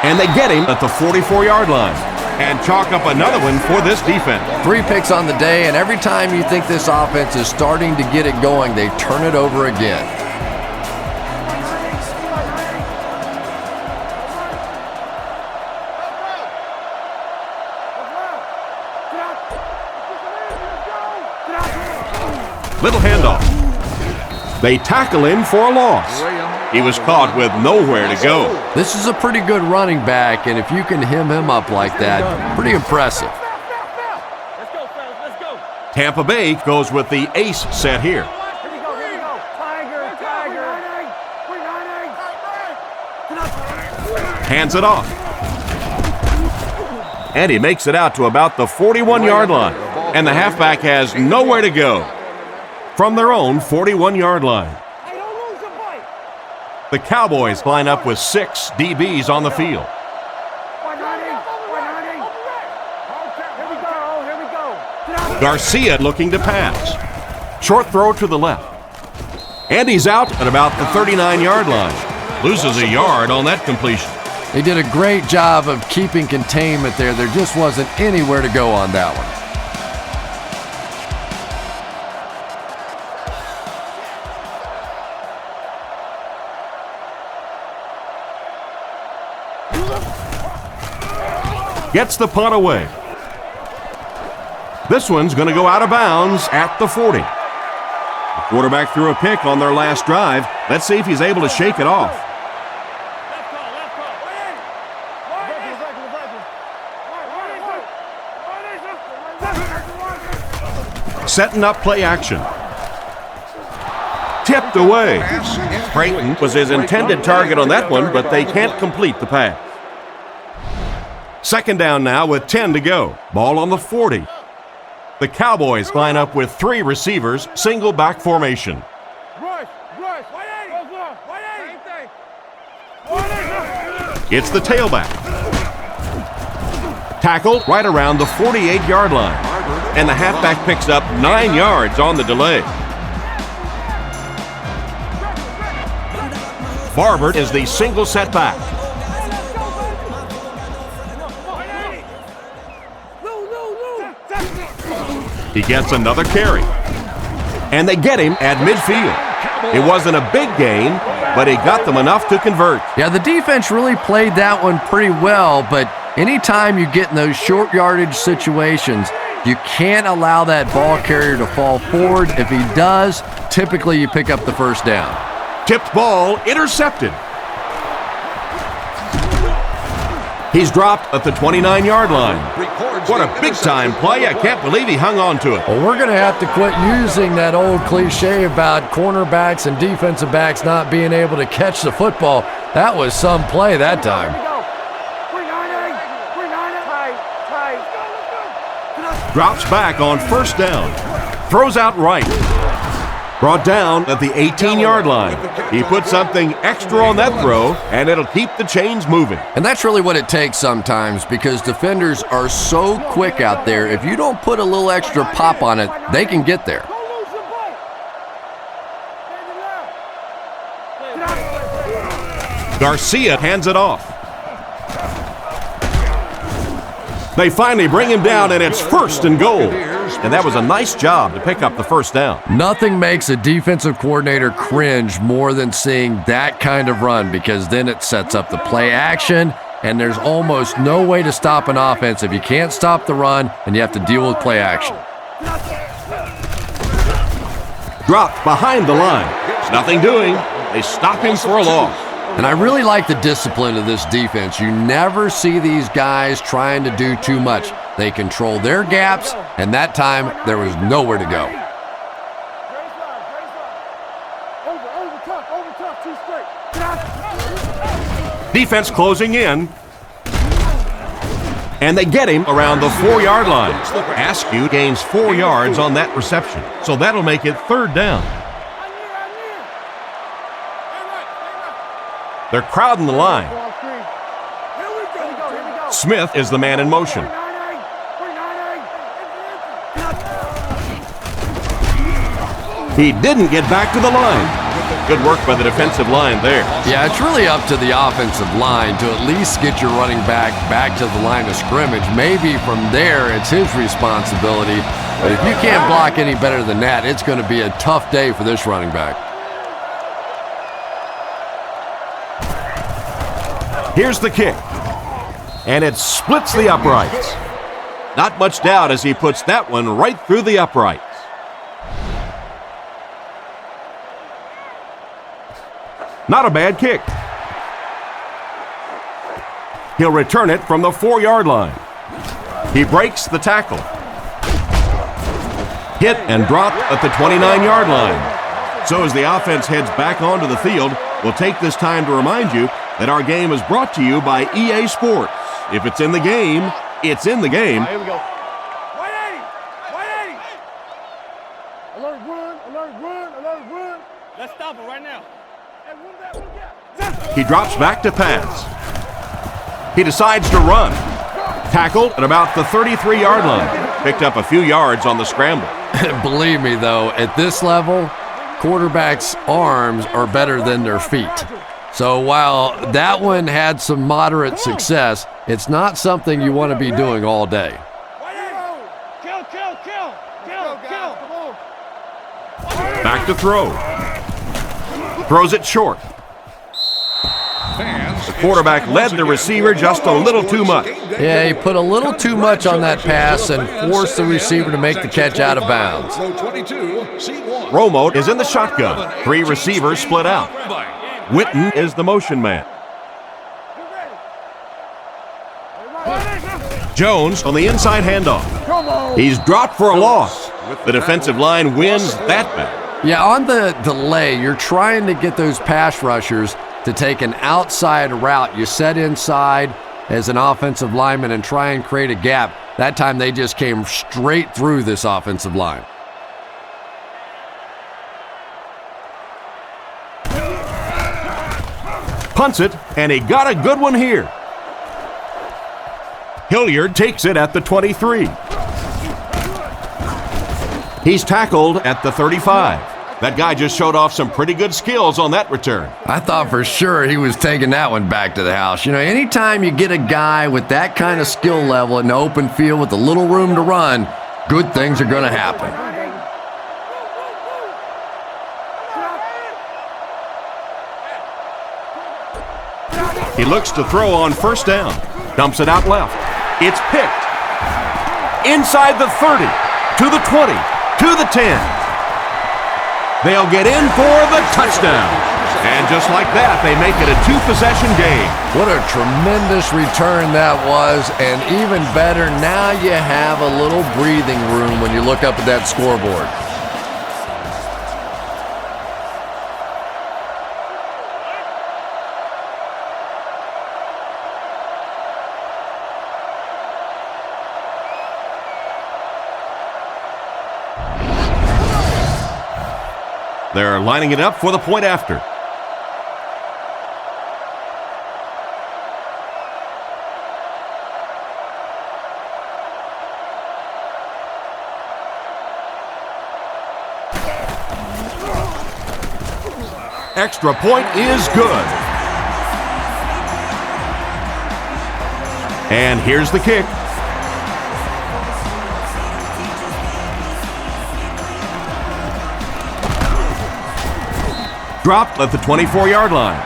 And they get him at the 44-yard line. And chalk up another one for this defense. 3 picks on the day, and every time you think this offense is starting to get it going, they turn it over again. Little handoff. They tackle him for a loss. He was caught with nowhere to go. This is a pretty good running back, and if you can hem him up like that, pretty impressive. Let's go. Tampa Bay goes with the ace set here. Here we go. Tiger. Hands it off. And he makes it out to about the 41-yard line. And the halfback has nowhere to go from their own 41-yard line. The Cowboys line up with 6 DBs on the field. Garcia looking to pass. Short throw to the left. And he's out at about the 39-yard line. Loses a yard on that completion. They did a great job of keeping containment there. There just wasn't anywhere to go on that one. Gets the punt away. This one's going to go out of bounds at the 40. The quarterback threw a pick on their last drive. Let's see if he's able to shake it off. Setting up play action. Tipped away. Creighton was his intended target on that one, but they can't complete the pass. Second down now with 10 to go. Ball on the 40. The Cowboys line up with 3 receivers, single back formation. It's the tailback. Tackled right around the 48-yard line. And the halfback picks up 9 yards on the delay. Barber is the single setback. He gets another carry. And they get him at midfield. It wasn't a big gain, but he got them enough to convert. Yeah, the defense really played that one pretty well, but anytime you get in those short yardage situations, you can't allow that ball carrier to fall forward. If he does, typically you pick up the first down. Tipped ball, intercepted. He's dropped at the 29-yard line. What a big-time play. I can't believe he hung on to it. Well, we're going to have to quit using that old cliche about cornerbacks and defensive backs not being able to catch the football. That was some play that time. Drops back on first down. Throws out right. Brought down at the 18-yard line. He put something extra on that throw, and it'll keep the chains moving. And that's really what it takes sometimes, because defenders are so quick out there. If you don't put a little extra pop on it, they can get there. Garcia hands it off. They finally bring him down, and it's 1st and goal. And that was a nice job to pick up the first down. Nothing makes a defensive coordinator cringe more than seeing that kind of run, because then it sets up the play action, and there's almost no way to stop an offense if you can't stop the run and you have to deal with play action. Dropped behind the line. There's nothing doing. They stop him for a loss. And I really like the discipline of this defense. You never see these guys trying to do too much. They control their gaps, and that time there was nowhere to go. Defense closing in. And they get him around the 4-yard line. Askew gains 4 yards on that reception. So that'll make it 3rd down. They're crowding the line. Smith is the man in motion. He didn't get back to the line. Good work by the defensive line there. Yeah, it's really up to the offensive line to at least get your running back to the line of scrimmage. Maybe from there it's his responsibility. But if you can't block any better than that, it's going to be a tough day for this running back. Here's the kick, and it splits the uprights. Not much doubt as he puts that one right through the uprights. Not a bad kick. He'll return it from the 4-yard line. He breaks the tackle. Hit and dropped at the 29-yard line. So as the offense heads back onto the field, we'll take this time to remind you that our game is brought to you by EA Sports. If it's in the game, it's in the game. Here we go. 180! 180! Alert run, alert run, alert run. Let's stop it right now. Hey, run back. He drops back to pass. He decides to run. Tackled at about the 33-yard line. Picked up a few yards on the scramble. Believe me, though, at this level, quarterbacks' arms are better than their feet. So while that one had some moderate success, it's not something you want to be doing all day. Back to throw. Throws it short. The quarterback led the receiver just a little too much. Yeah, he put a little too much on that pass and forced the receiver to make the catch out of bounds. Romo is in the shotgun. 3 receivers split out. Witten is the motion man. Jones on the inside handoff. He's dropped for a loss. The defensive line wins that battle. Yeah, on the delay, you're trying to get those pass rushers to take an outside route. You set inside as an offensive lineman and try and create a gap. That time they just came straight through this offensive line. Punts it, and he got a good one here. Hilliard takes it at the 23. He's tackled at the 35. That guy just showed off some pretty good skills on that return. I thought for sure he was taking that one back to the house. You know, anytime you get a guy with that kind of skill level in the open field with a little room to run, good things are going to happen. He looks to throw on first down. Dumps it out left. It's picked. Inside the 30, to the 20, to the 10. They'll get in for the touchdown. And just like that, they make it a 2-possession game. What a tremendous return that was. And even better, now you have a little breathing room when you look up at that scoreboard. They're lining it up for the point after. Extra point is good. And here's the kick. Dropped at the 24-yard line.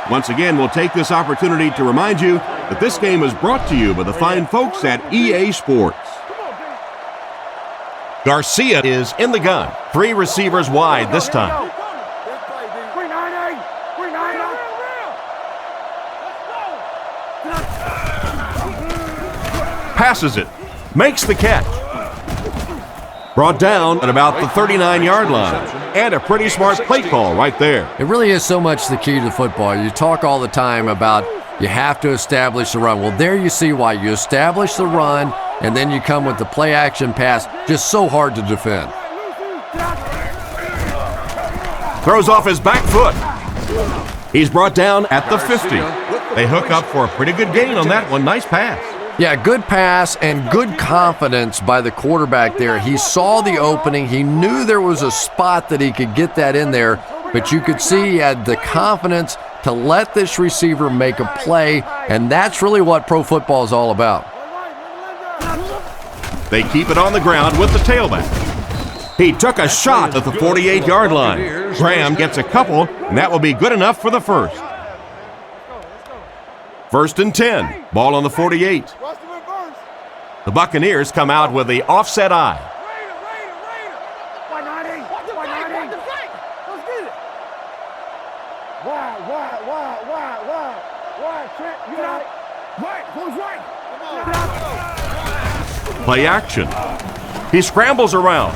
Once again, we'll take this opportunity to remind you that this game is brought to you by the fine folks at EA Sports. Garcia is in the gun. 3 receivers wide this time. Passes it. Makes the catch. Brought down at about the 39-yard line. And a pretty smart play call right there. It really is so much the key to football. You talk all the time about you have to establish the run. Well, there you see why. You establish the run, and then you come with the play-action pass. Just so hard to defend. Throws off his back foot. He's brought down at the 50. They hook up for a pretty good gain on that one. Nice pass. Yeah, good pass and good confidence by the quarterback there. He saw the opening. He knew there was a spot that he could get that in there, but you could see he had the confidence to let this receiver make a play, and that's really what pro football is all about. They keep it on the ground with the tailback. He took a shot at the 48-yard line. Graham gets a couple, and that will be good enough for the first. 1st and 10. Ball on the 48. The Buccaneers come out with the offset eye. Play action. He scrambles around.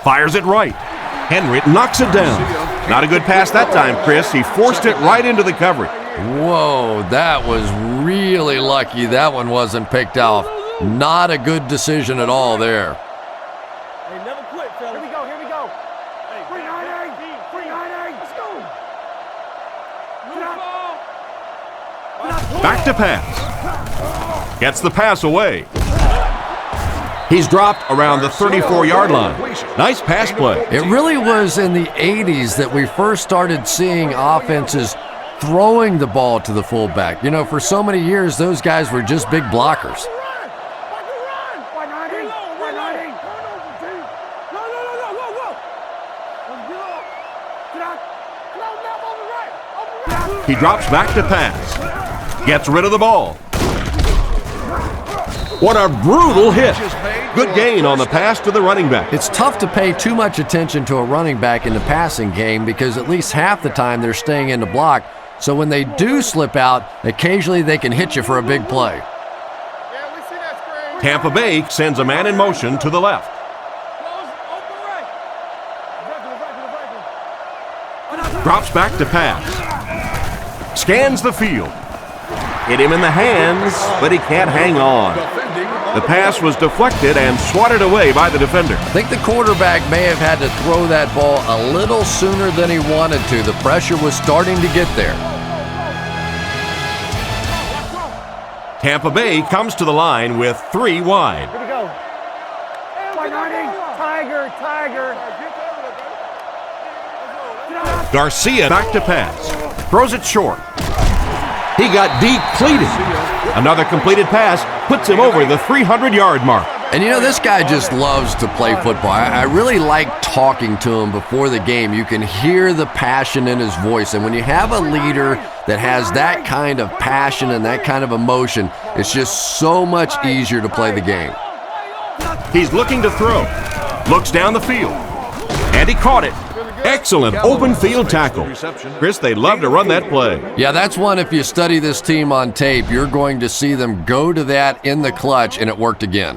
Fires it right. Henry knocks it down. Not a good pass that time, Chris. He forced it right into the coverage. Whoa, that was really lucky that one wasn't picked off. Not a good decision at all there. Hey, never quit, fellas. Here we go. Hey, 398. Let's go. Back to pass. Gets the pass away. He's dropped around the 34-yard line. Nice pass play. It really was in the 80s that we first started seeing offenses throwing the ball to the fullback. You know, for so many years, those guys were just big blockers. He drops back to pass. Gets rid of the ball. What a brutal hit. Good gain on the pass to the running back. It's tough to pay too much attention to a running back in the passing game because at least half the time they're staying in the block. So when they do slip out, occasionally they can hit you for a big play. Tampa Bay sends a man in motion to the left. Drops back to pass. Scans the field. Hit him in the hands, but he can't hang on. The pass was deflected and swatted away by the defender. I think the quarterback may have had to throw that ball a little sooner than he wanted to. The pressure was starting to get there. Tampa Bay comes to the line with 3 wide. Here we go. Tiger. Garcia back to pass. Throws it short. He got depleted. Another completed pass puts him over the 300-yard mark. And you know, this guy just loves to play football. I really like talking to him before the game. You can hear the passion in his voice. And when you have a leader that has that kind of passion and that kind of emotion, it's just so much easier to play the game. He's looking to throw. Looks down the field. And he caught it. Excellent open field tackle. Chris, they love to run that play. Yeah, that's one, if you study this team on tape, you're going to see them go to that in the clutch, and it worked again.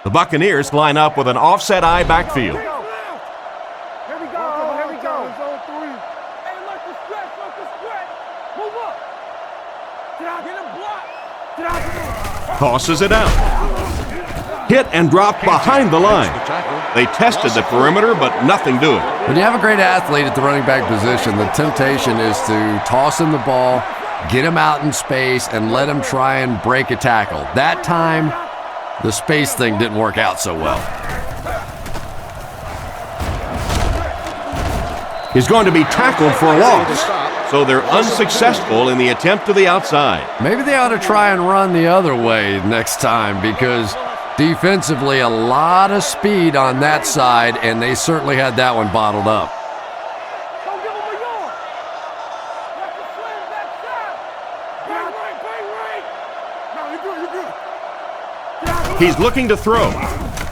The Buccaneers line up with an offset eye backfield. Here we go. Hey, look the stretch. Move up. Get him blocked. Tosses it out. Hit and dropped behind the line. They tested the perimeter, but nothing doing. When you have a great athlete at the running back position, the temptation is to toss him the ball, get him out in space, and let him try and break a tackle. That time, the space thing didn't work out so well. He's going to be tackled for a loss, so they're unsuccessful in the attempt to the outside. Maybe they ought to try and run the other way next time, because defensively, a lot of speed on that side, and they certainly had that one bottled up. Don't give him a yard. That's a slam back side. Bang right. No, you're good. He's looking to throw.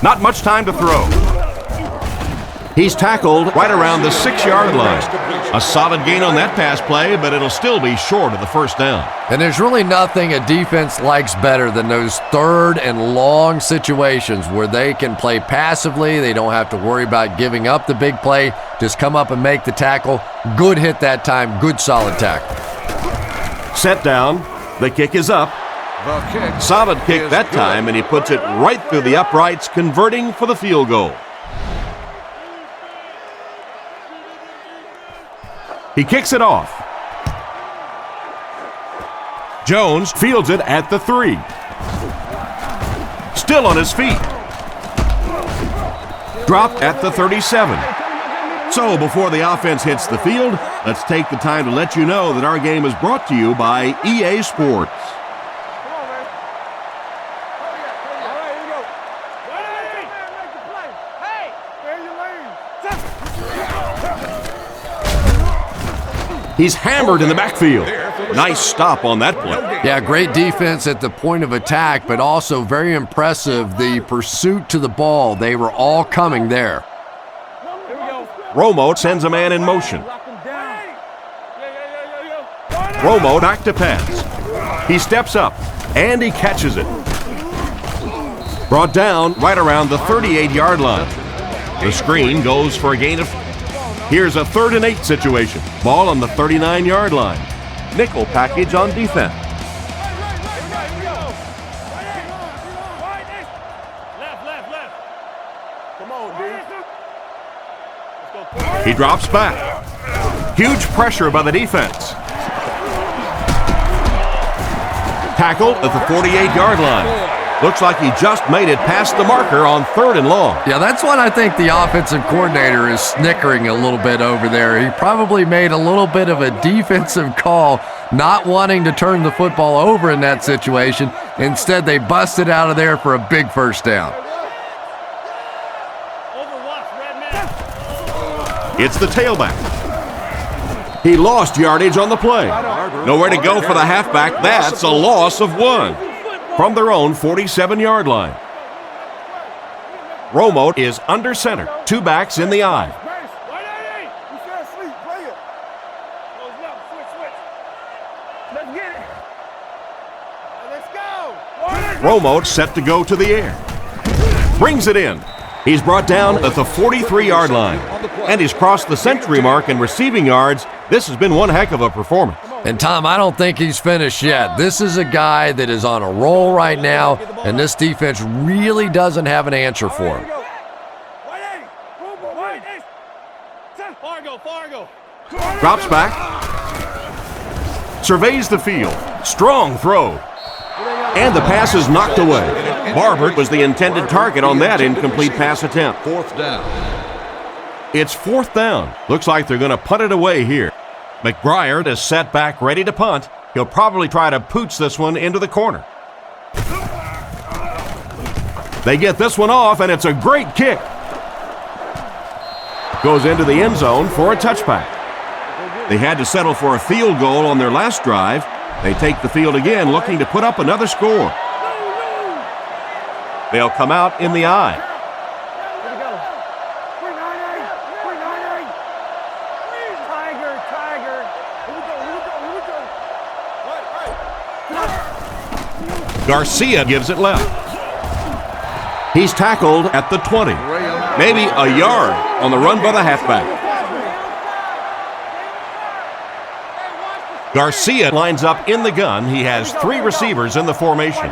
Not much time to throw. He's tackled right around the 6-yard line. A solid gain on that pass play, but it'll still be short of the first down. And there's really nothing a defense likes better than those third and long situations where they can play passively. They don't have to worry about giving up the big play. Just come up and make the tackle. Good hit that time. Good solid tackle. Set down. The kick is up. Solid kick that time, and he puts it right through the uprights, converting for the field goal. He kicks it off. Jones fields it at the 3. Still on his feet. Dropped at the 37. So before the offense hits the field, let's take the time to let you know that our game is brought to you by EA Sports. He's hammered in the backfield. Nice stop on that play. Yeah, great defense at the point of attack, but also very impressive the pursuit to the ball. They were all coming there. Romo sends a man in motion. Romo back to pass. He steps up, and he catches it. Brought down right around the 38-yard line. The screen goes for a gain of... Here's a 3rd and 8 situation. Ball on the 39-yard line. Nickel package on defense. Left. Come on, dude. He drops back. Huge pressure by the defense. Tackled at the 48-yard line. Looks like he just made it past the marker on 3rd and long. Yeah, that's what I think the offensive coordinator is snickering a little bit over there. He probably made a little bit of a defensive call, not wanting to turn the football over in that situation. Instead, they busted out of there for a big first down. It's the tailback. He lost yardage on the play. Nowhere to go for the halfback. That's a loss of 1. From their own 47-yard line. Romo is under center. 2 backs in the eye. Romo set to go to the air. Brings it in. He's brought down at the 43-yard line. And he's crossed the century mark in receiving yards. This has been one heck of a performance. And Tom, I don't think he's finished yet. This is a guy that is on a roll right now, and this defense really doesn't have an answer for him. Drops back. Surveys the field. Strong throw. And the pass is knocked away. Barber was the intended target on that incomplete pass attempt. 4th down. It's 4th down. Looks like they're going to punt it away here. McBriar is set back ready to punt. He'll probably try to pooch this one into the corner. They get this one off, and it's a great kick. Goes into the end zone for a touchback. They had to settle for a field goal on their last drive. They take the field again, looking to put up another score. They'll come out in the eye. Garcia gives it left. He's tackled at the 20. Maybe a yard on the run by the halfback. Garcia lines up in the gun. He has 3 receivers in the formation.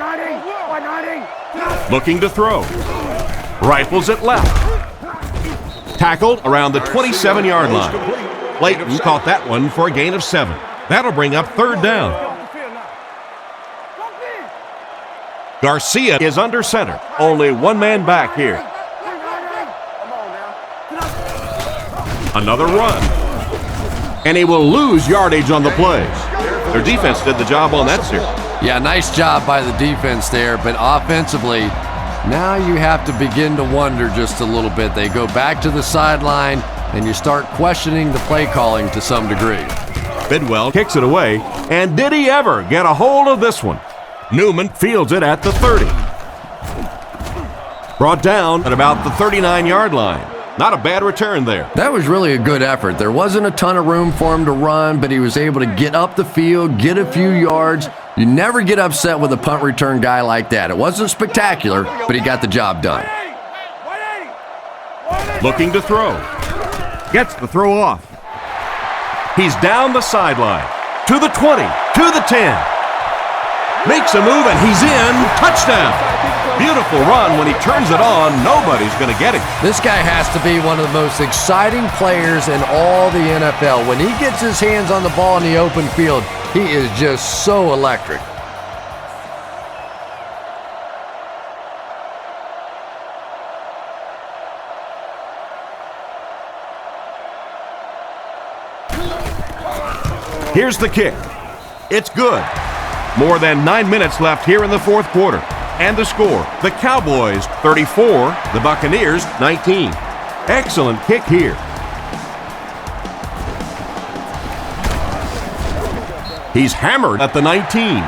Looking to throw. Rifles it left. Tackled around the 27-yard line. Clayton caught that one for a gain of 7. That'll bring up 3rd down. Garcia is under center. Only one man back here. Another run. And he will lose yardage on the play. Their defense did the job on that series. Yeah, nice job by the defense there, but offensively, now you have to begin to wonder just a little bit. They go back to the sideline, and you start questioning the play calling to some degree. Bidwell kicks it away, and did he ever get a hold of this one? Newman fields it at the 30. Brought down at about the 39-yard line. Not a bad return there. That was really a good effort. There wasn't a ton of room for him to run, but he was able to get up the field, get a few yards. You never get upset with a punt return guy like that. It wasn't spectacular, but he got the job done. Looking to throw. Gets the throw off. He's down the sideline. To the 20. To the 10. Makes a move, and he's in. Touchdown. Beautiful run. When he turns it on, nobody's going to get him. This guy has to be one of the most exciting players in all the NFL. When he gets his hands on the ball in the open field, he is just so electric. Here's the kick. It's good. More than 9 minutes left here in the 4th quarter. And the score, the Cowboys 34, the Buccaneers 19. Excellent kick here. He's hammered at the 19.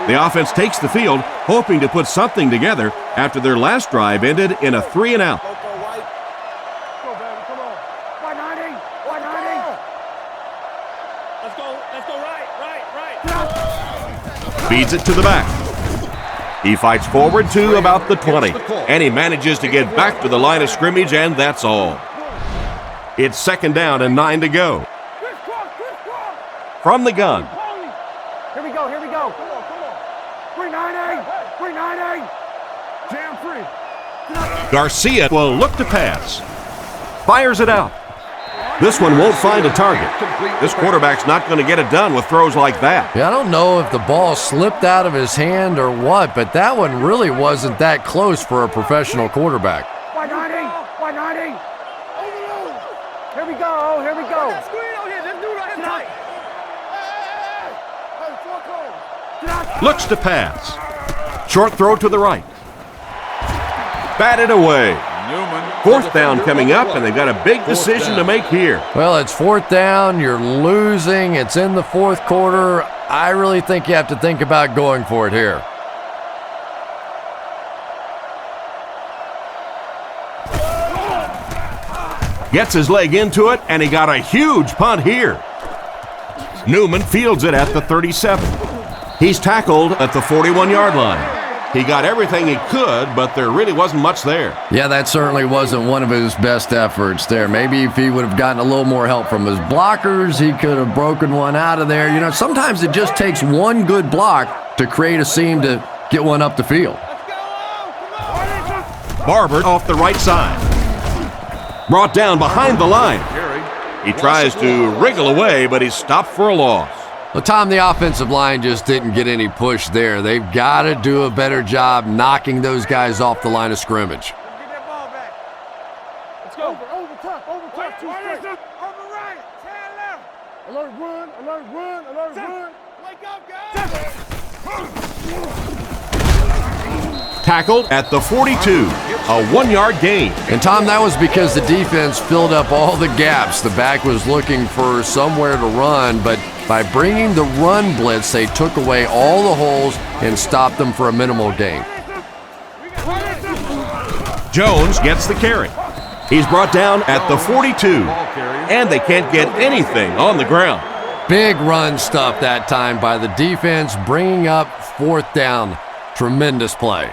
The offense takes the field, hoping to put something together after their last drive ended in a 3-and-out. Feeds it to the back. He fights forward to about the 20, and he manages to get back to the line of scrimmage, and that's all. It's 2nd down and 9 to go. From the gun. Here we go, here we go. 398, 398. Jam free. Garcia will look to pass. Fires it out. This one won't find a target. This quarterback's not going to get it done with throws like that. Yeah, I don't know if the ball slipped out of his hand or what, but that one really wasn't that close for a professional quarterback. 190, 190. Here we go, here we go. Looks to pass. Short throw to the right. Batted away. 4th down coming up, and they've got a big decision to make here. Well, it's 4th down. You're losing. It's in the 4th quarter. I really think you have to think about going for it here. Gets his leg into it, and he got a huge punt here. Newman fields it at the 37. He's tackled at the 41-yard line. He got everything he could, but there really wasn't much there. Yeah, that certainly wasn't one of his best efforts there. Maybe if he would have gotten a little more help from his blockers, he could have broken one out of there. You know, sometimes it just takes one good block to create a seam to get one up the field. Barber off the right side. Brought down behind the line. He tries to wriggle away, but he's stopped for a loss. Well, Tom, the offensive line just didn't get any push there. They've got to do a better job knocking those guys off the line of scrimmage. Get that ball back. Let's go. Over top, two straight. Over right, 10 left. Alert run, alert run, alert run. Wake up, guys. Tackled at the 42, a 1-yard gain. And, Tom, that was because the defense filled up all the gaps. The back was looking for somewhere to run, but by bringing the run blitz, they took away all the holes and stopped them for a minimal gain. Jones gets the carry. He's brought down at the 42, and they can't get anything on the ground. Big run stuff that time by the defense, bringing up 4th down. Tremendous play.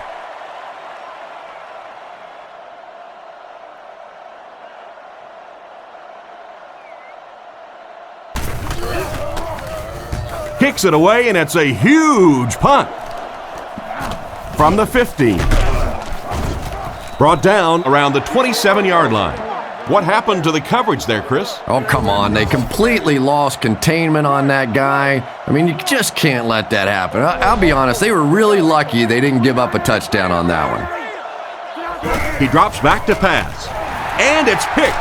Kicks it away, and it's a huge punt. From the 15. Brought down around the 27-yard line. What happened to the coverage there, Chris? Oh, come on. They completely lost containment on that guy. I mean, you just can't let that happen. I'll be honest, they were really lucky they didn't give up a touchdown on that one. He drops back to pass, and it's picked.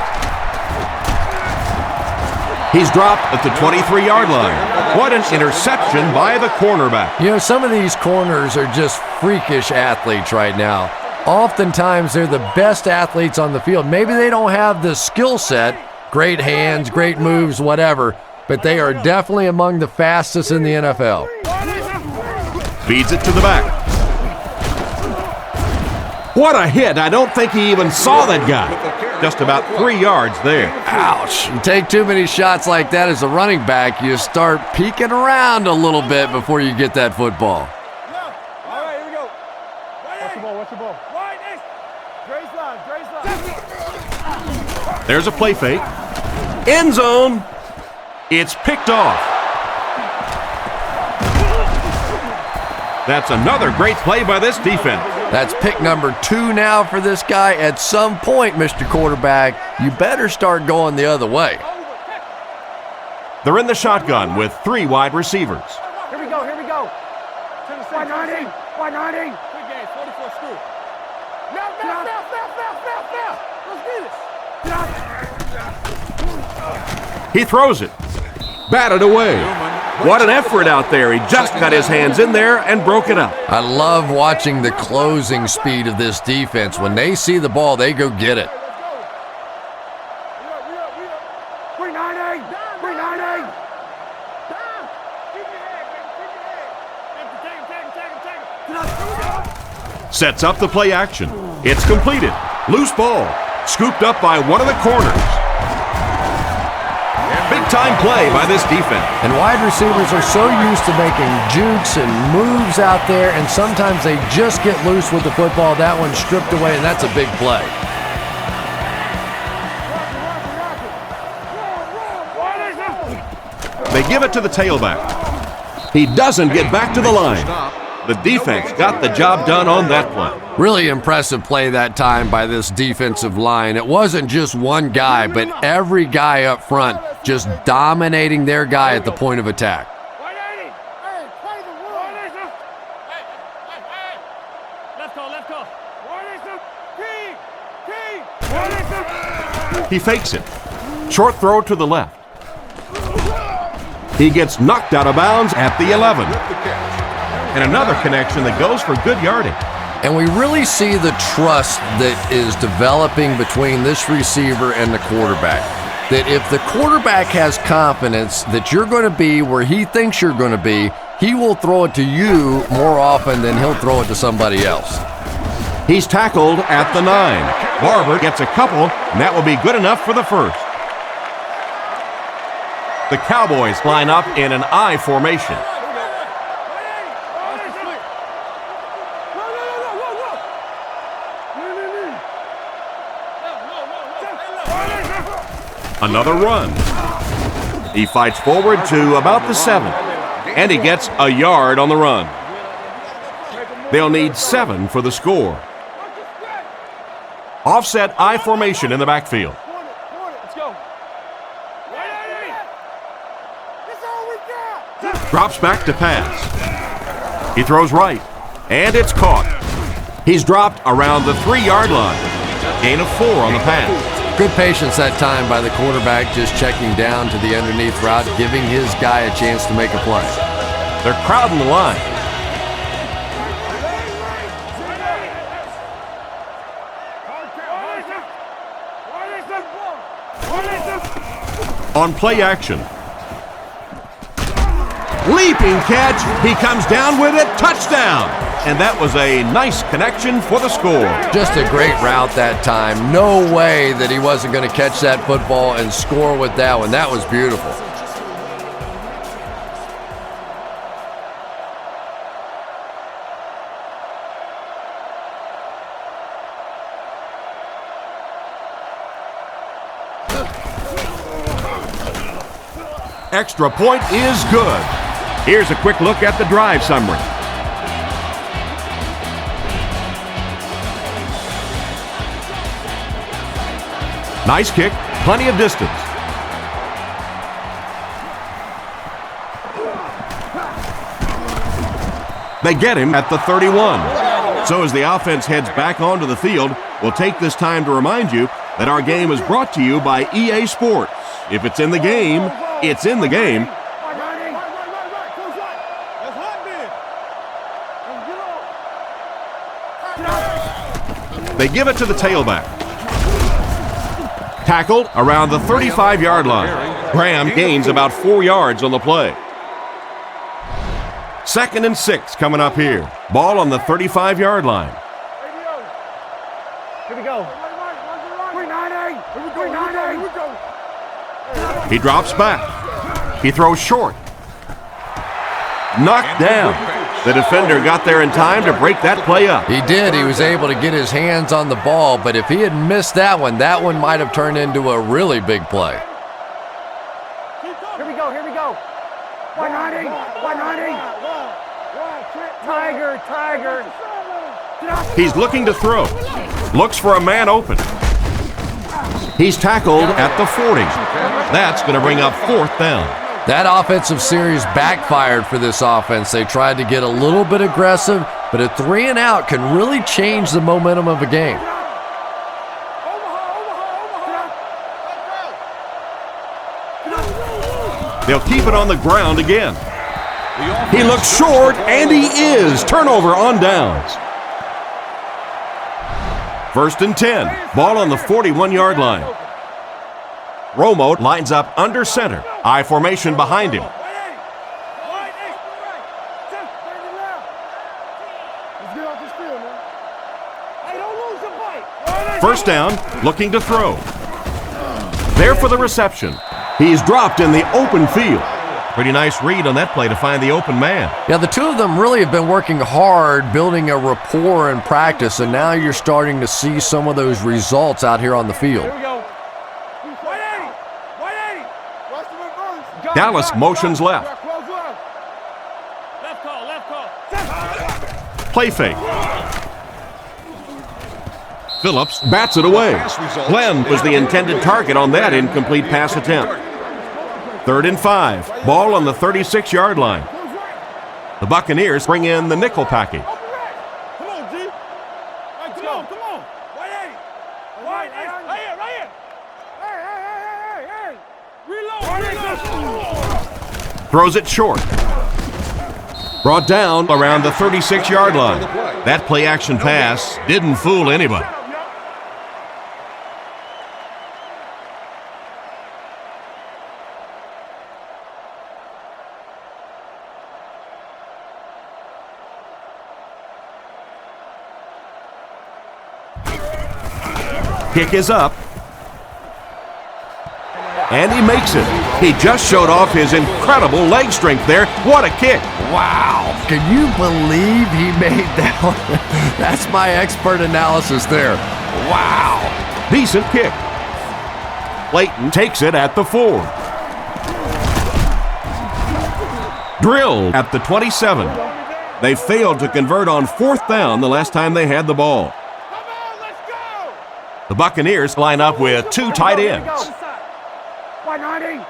He's dropped at the 23-yard line. What an interception by the cornerback. You know, some of these corners are just freakish athletes right now. Oftentimes, they're the best athletes on the field. Maybe they don't have the skill set, great hands, great moves, whatever, but they are definitely among the fastest in the NFL. Feeds it to the back. What a hit. I don't think he even saw that guy. Just about 3 yards there. Ouch. You take too many shots like that as a running back, you start peeking around a little bit before you get that football. There's a play fake. End zone. It's picked off. That's another great play by this defense. That's pick number 2 now for this guy. At some point, Mr. Quarterback, you better start going the other way. They're in the shotgun with 3 wide receivers. Here we go, here we go. 190, 190. Quick game, 44 screw. Now. Let's get it. He throws it. Batted away. What an effort out there. He just got his hands in there and broke it up. I love watching the closing speed of this defense. When they see the ball, they go get it. 390, 390. Sets up the play action. It's completed. Loose ball. Scooped up by one of the corners. Big-time play by this defense. And wide receivers are so used to making jukes and moves out there, and sometimes they just get loose with the football. That one's stripped away, and that's a big play. They give it to the tailback. He doesn't get back to the line. The defense got the job done on that play. Really impressive play that time by this defensive line. It wasn't just one guy, but every guy up front just dominating their guy at the point of attack. He fakes it. Short throw to the left. He gets knocked out of bounds at the 11. And another connection that goes for good yardage. And we really see the trust that is developing between this receiver and the quarterback. That if the quarterback has confidence that you're going to be where he thinks you're going to be, he will throw it to you more often than he'll throw it to somebody else. He's tackled at the 9. Barber gets a couple, and that will be good enough for the first. The Cowboys line up in an I formation. Another run. He fights forward to about the 7, and he gets a yard on the run. They'll need 7 for the score. Offset I formation in the backfield. Drops back to pass. He throws right, and it's caught. He's dropped around the 3-yard line. Gain of 4 on the pass. Good patience that time by the quarterback, just checking down to the underneath route, giving his guy a chance to make a play. They're crowding the line. On play action. Leaping catch. He comes down with it. Touchdown. And that was a nice connection for the score. Just a great route that time. No way that he wasn't going to catch that football and score with that one. That was beautiful. Extra point is good. Here's a quick look at the drive summary. Nice kick, plenty of distance. They get him at the 31. So as the offense heads back onto the field, we'll take this time to remind you that our game is brought to you by EA Sports. If it's in the game, it's in the game. They give it to the tailback. Tackled around the 35-yard line. Graham gains about 4 yards on the play. 2nd and 6 coming up here. Ball on the 35-yard line. Here we go. He drops back. He throws short. Knocked down. The defender got there in time to break that play up. He did. He was able to get his hands on the ball, but if he had missed that one might have turned into a really big play. Here we go, here we go. 190, 190. Tiger. He's looking to throw. Looks for a man open. He's tackled at the 40. That's going to bring up 4th down. That offensive series backfired for this offense. They tried to get a little bit aggressive, but a 3 and out can really change the momentum of a game. They'll keep it on the ground again. He looks short, and he is. Turnover on downs. 1st and 10. Ball on the 41-yard line. Romo lines up under center. I formation behind him. First down, looking to throw. There for the reception. He's dropped in the open field. Pretty nice read on that play to find the open man. Yeah, the two of them really have been working hard, building a rapport in practice, and now you're starting to see some of those results out here on the field. Dallas motions left. Left call. Play fake. Phillips bats it away. Glenn was the intended target on that incomplete pass attempt. 3rd and 5. Ball on the 36-yard line. The Buccaneers bring in the nickel package. Come on, G. Right, come on. Right here. Hey. Reload. Throws it short. Brought down around the 36-yard line. That play-action pass didn't fool anybody. Kick is up. And he makes it. He just showed off his incredible leg strength there. What a kick. Wow. Can you believe he made that one? That's my expert analysis there. Wow. Decent kick. Clayton takes it at the 4. Drilled at the 27. They failed to convert on 4th down the last time they had the ball. The Buccaneers line up with 2 tight ends. 190.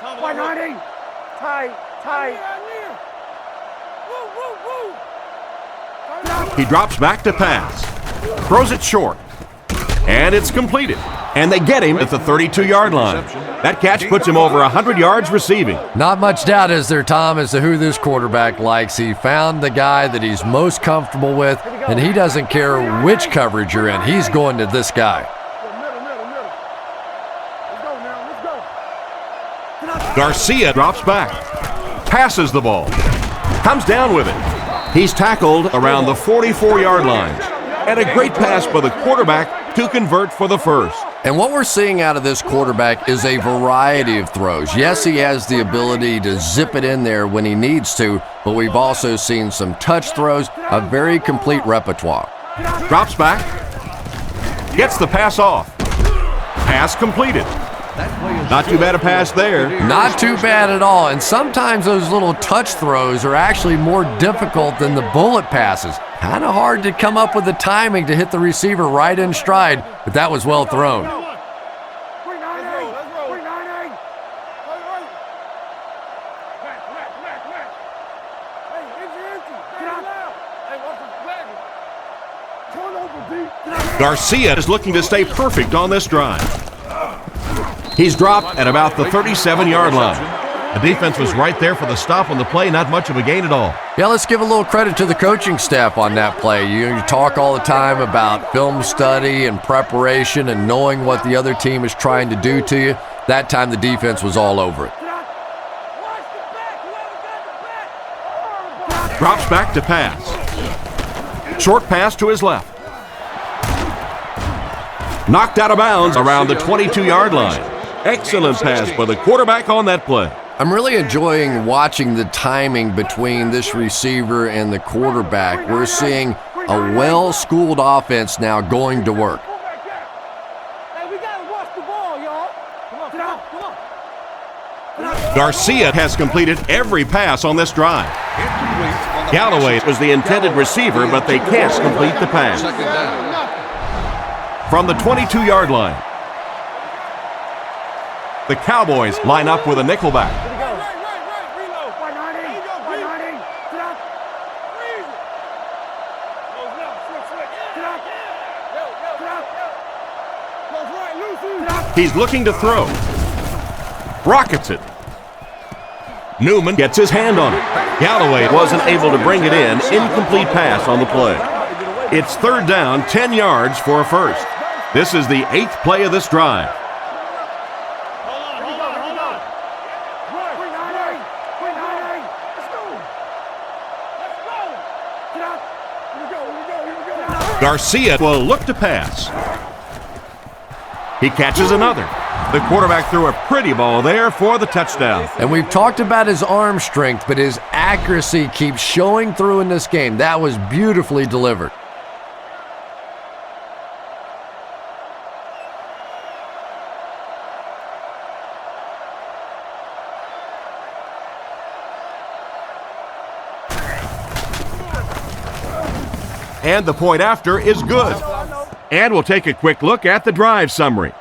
Tight. He drops back to pass. Throws it short. And it's completed. And they get him at the 32-yard line. That catch puts him over 100 yards receiving. Not much doubt is there, Tom, as to who this quarterback likes. He found the guy that he's most comfortable with, and he doesn't care which coverage you're in. He's going to this guy. Garcia drops back, passes the ball, comes down with it. He's tackled around the 44-yard line. And a great pass by the quarterback to convert for the first. And what we're seeing out of this quarterback is a variety of throws. Yes, he has the ability to zip it in there when he needs to, but we've also seen some touch throws, a very complete repertoire. Drops back, gets the pass off. Pass completed. Not too bad a pass there. Not too bad at all. And sometimes those little touch throws are actually more difficult than the bullet passes. Kind of hard to come up with the timing to hit the receiver right in stride, but that was well thrown. Garcia is looking to stay perfect on this drive. He's dropped at about the 37-yard line. The defense was right there for the stop on the play, not much of a gain at all. Yeah, let's give a little credit to the coaching staff on that play. You talk all the time about film study and preparation and knowing what the other team is trying to do to you. That time the defense was all over it. Drops back to pass. Short pass to his left. Knocked out of bounds around the 22-yard line. Excellent pass by the quarterback on that play. I'm really enjoying watching the timing between this receiver and the quarterback. We're seeing a well-schooled offense now going to work. Hey, we gotta watch the ball, y'all. Come on. Garcia has completed every pass on this drive. Galloway was the intended receiver, but they can't complete the pass. From the 22-yard line, the Cowboys line up with a nickelback. He's looking to throw. Rockets it. Newman gets his hand on it. Galloway wasn't able to bring it in. Incomplete pass on the play. It's third down, 10 yards for a first. This is the 8th play of this drive. Garcia will look to pass. He catches another. The quarterback threw a pretty ball there for the touchdown. And we've talked about his arm strength, but his accuracy keeps showing through in this game. That was beautifully delivered. And the point after is good. And we'll take a quick look at the drive summary.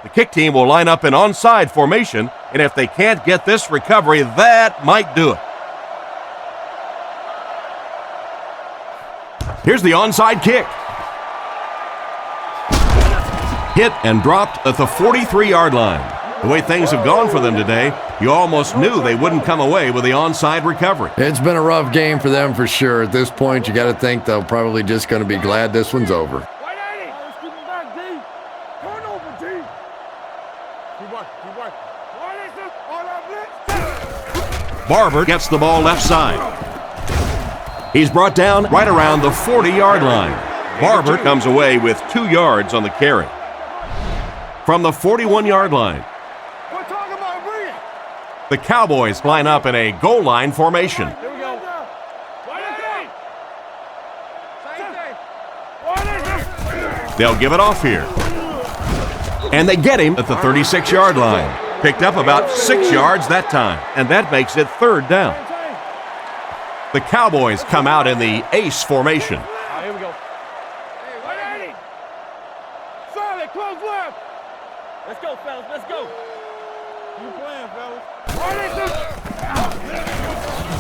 The kick team will line up in onside formation, and if they can't get this recovery, that might do it. Here's the onside kick. Hit and dropped at the 43-yard line. The way things have gone for them today, you almost knew they wouldn't come away with the onside recovery. It's been a rough game for them for sure. At this point, you got to think they're probably just going to be glad this one's over. Barber gets the ball left side. He's brought down right around the 40-yard line. Barber comes away with 2 yards on the carry. From the 41-yard line, the Cowboys line up in a goal line formation. Here we go. They'll give it off here. And they get him at the 36-yard line. Picked up about 6 yards that time, and that makes it third down. The Cowboys come out in the ace formation. Here we go. Solid, close left. Let's go, fellas. Let's go. You playing, fellas.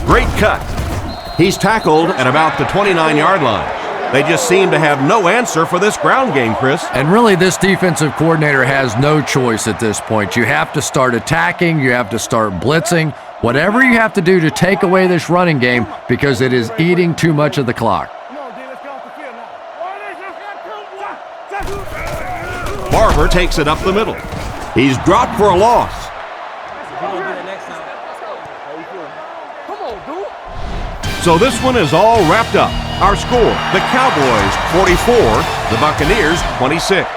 Great cut. He's tackled at about the 29-yard line. They just seem to have no answer for this ground game, Chris. And really, this defensive coordinator has no choice at this point. You have to start attacking. You have to start blitzing. Whatever you have to do to take away this running game because it is eating too much of the clock. Barber takes it up the middle. He's dropped for a loss. So this one is all wrapped up. Our score, the Cowboys 44, the Buccaneers 26.